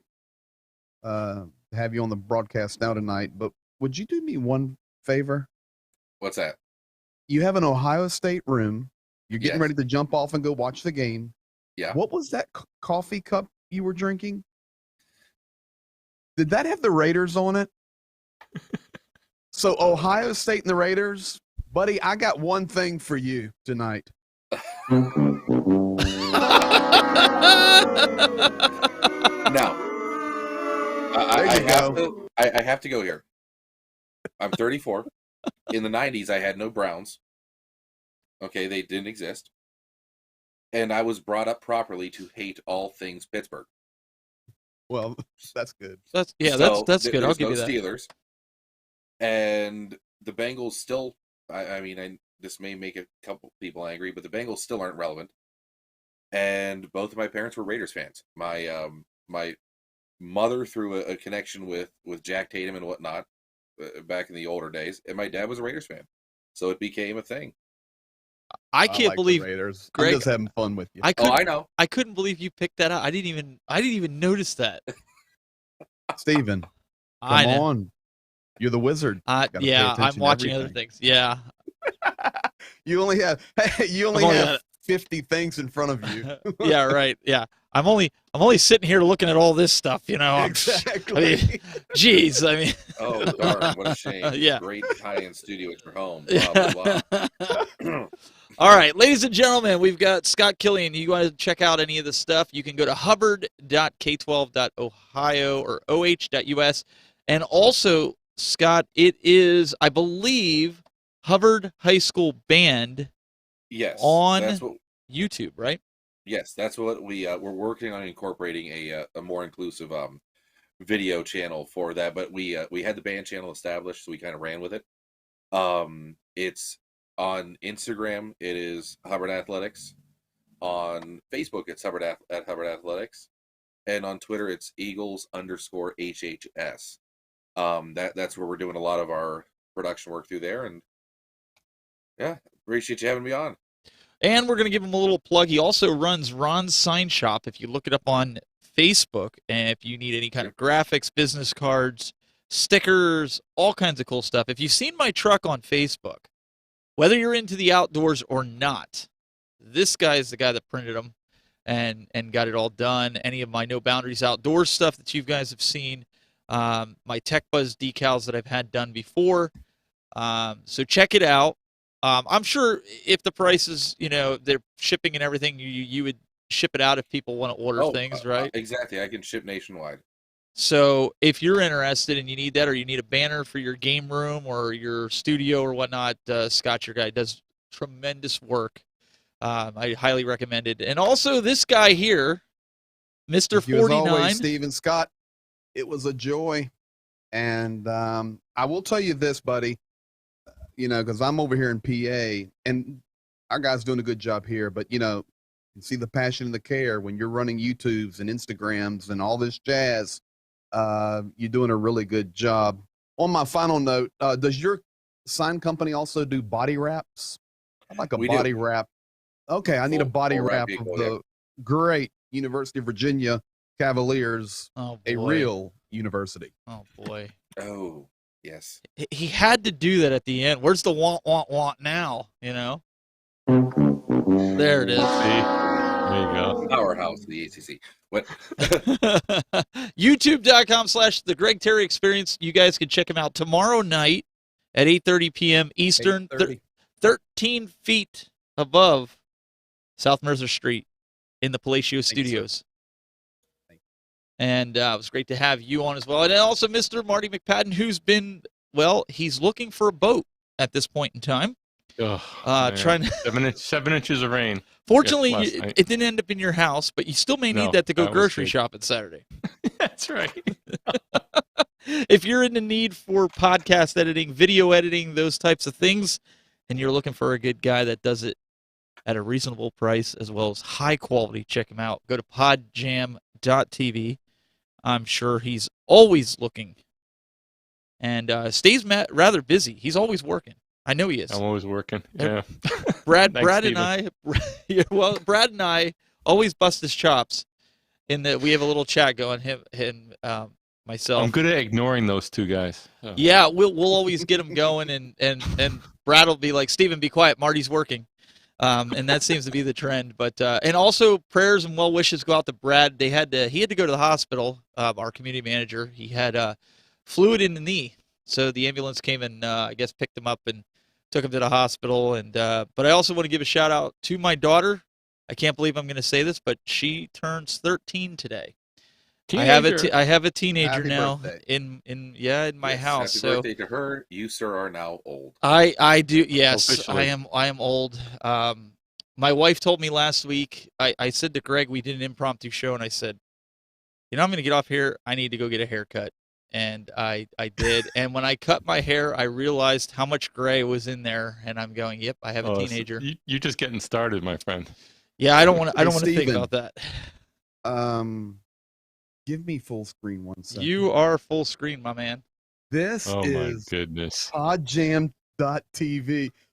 to have you on the broadcast now tonight, but would you do me one favor? What's that? You have an Ohio State room. You're getting Yes. ready to jump off and go watch the game. Yeah. What was that coffee cup you were drinking? Did that have the Raiders on it? So Ohio State and the Raiders, buddy, I got one thing for you tonight. Now, I have to go here. I'm 34. In the 90s, I had no Browns. Okay, they didn't exist. And I was brought up properly to hate all things Pittsburgh. Well, that's good. That's good. I'll give you that. Steelers. And the Bengals still, this may make a couple people angry, but the Bengals still aren't relevant. And both of my parents were Raiders fans. My mother, through a connection with Jack Tatum and whatnot, back in the older days, and my dad was a Raiders fan. So it became a thing. I can't like believe, the Raiders. Greg, I'm just having fun with you. I know. I couldn't believe you picked that out. I didn't even notice that. Steven, I come know. on. You're the wizard. Gotta pay Yeah, I'm attention to watching other everything. things. Yeah. You only have got 50 things in front of you. Yeah, right. Yeah. I'm only sitting here looking at all this stuff, Exactly. Geez, I mean. Oh, darn, what a shame. Yeah. Great high-end studio at your home. Blah, blah, blah. All right, ladies and gentlemen, we've got Scott Killian. You want to check out any of this stuff, you can go to hubbard.k12.ohio or oh.us. And also, Scott, it is, I believe, Hubbard High School Band Yes. on That's what, YouTube, right? yes, that's what we're working on incorporating a more inclusive video channel for that. But we had the band channel established, so we kind of ran with it. It's on Instagram. It is Hubbard Athletics. On Facebook, it's Hubbard at Hubbard Athletics, and on Twitter, it's Eagles_HHS. That's where we're doing a lot of our production work through there, and yeah, appreciate you having me on. And we're going to give him a little plug. He also runs Ron's Sign Shop. If you look it up on Facebook, and if you need any kind of graphics, business cards, stickers, all kinds of cool stuff. If you've seen my truck on Facebook, whether you're into the outdoors or not, this guy is the guy that printed them and got it all done. Any of my No Boundaries Outdoors stuff that you guys have seen, my Tech Buzz decals that I've had done before. So check it out. I'm sure if the prices, they're shipping and everything, you would ship it out if people want to order things, right? Exactly. I can ship nationwide. So if you're interested and you need that, or you need a banner for your game room or your studio or whatnot, Scott, your guy, does tremendous work. I highly recommend it. And also this guy here, Mr. 49. As always, Stephen Scott, it was a joy. And I will tell you this, buddy, because I'm over here in PA, and our guy's doing a good job here, but, you see the passion and the care when you're running YouTubes and Instagrams and all this jazz. You're doing a really good job. On my final note, does your sign company also do body wraps? I'd like a body wrap. Okay, I need a body wrap of the great University of Virginia Cavaliers, a real university. Oh, boy. Oh, yes. He had to do that at the end. Where's the want now, There it is. See? There you go. Powerhouse of the ACC. What? YouTube.com/The Greg Terry Experience. You guys can check him out tomorrow night at 8:30 p.m. Eastern, 13 feet above South Mercer Street in the Palacio Studios. And it was great to have you on as well. And also Mr. Marty McPadden, who's been, he's looking for a boat at this point in time. Trying 7 inches of rain. Fortunately, it didn't end up in your house, but you still may need that to go grocery shopping Saturday. That's right. If you're in the need for podcast editing, video editing, those types of things, and you're looking for a good guy that does it at a reasonable price as well as high quality, check him out. Go to podjam.tv. I'm sure he's always looking and stays rather busy. He's always working. I know he is. I'm always working. Yeah. Brad and I always bust his chops in that we have a little chat going, him myself. I'm good at ignoring those two guys. So. Yeah, we'll always get them going and Brad will be like, Steven, be quiet, Marty's working. And that seems to be the trend. But and also prayers and well wishes go out to Brad. He had to go to the hospital, our community manager. He had fluid in the knee. So the ambulance came and I guess picked him up and took him to the hospital. And but I also want to give a shout out to my daughter. I can't believe I'm going to say this, but she turns 13 today. Teenager. I have a teenager Happy now birthday. in my house. Happy birthday to her. You, sir, are now old. I do. Yes, Officially. I am old. My wife told me last week. I said to Greg, we did an impromptu show, and I said, I'm going to get off here. I need to go get a haircut. And I did. And when I cut my hair, I realized how much gray was in there. And I'm going, yep, I have a teenager. So you're just getting started, my friend. Yeah, I don't want to think Steven, about that. Give me full screen 1 second. You are full screen, my man. This Oh my is goodness. podjam.tv.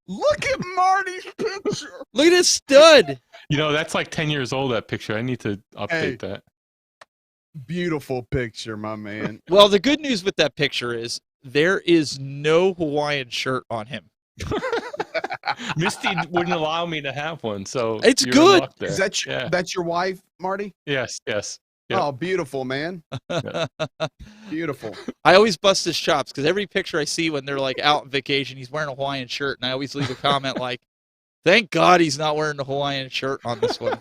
Look at Marty's picture. Look at this stud. That's like 10 years old, that picture. I need to update that. Beautiful picture, my man. Well, the good news with that picture is there is no Hawaiian shirt on him. Misty wouldn't allow me to have one, so It's you're good. in luck there. Is that's your wife, Marty? Yes. Yep. Oh, beautiful, man. Beautiful. I always bust his chops because every picture I see when they're like out on vacation, he's wearing a Hawaiian shirt, and I always leave a comment like, Thank God he's not wearing the Hawaiian shirt on this one.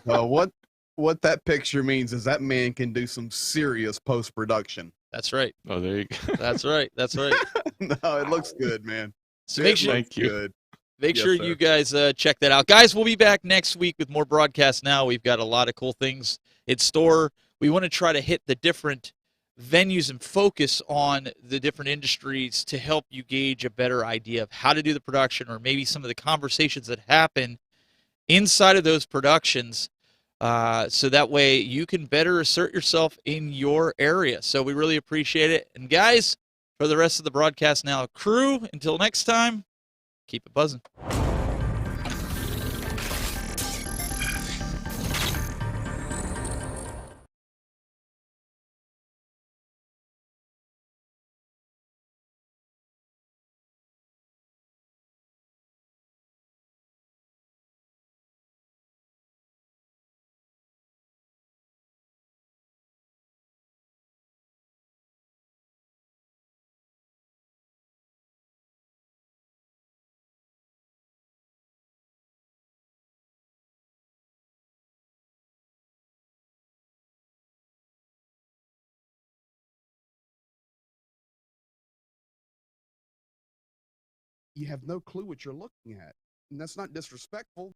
What that picture means is that man can do some serious post production. That's right. Oh, there you go. That's right. That's right. No, it looks good, man. So make sure Thank you. Good. Make Yes, sure sir. you guys check that out. Guys, we'll be back next week with more broadcasts now. We've got a lot of cool things in store. We want to try to hit the different venues and focus on the different industries to help you gauge a better idea of how to do the production, or maybe some of the conversations that happen inside of those productions, so that way you can better assert yourself in your area. So we really appreciate it. And guys, for the rest of the Broadcast Now crew, until next time, keep it buzzing. You have no clue what you're looking at. And that's not disrespectful.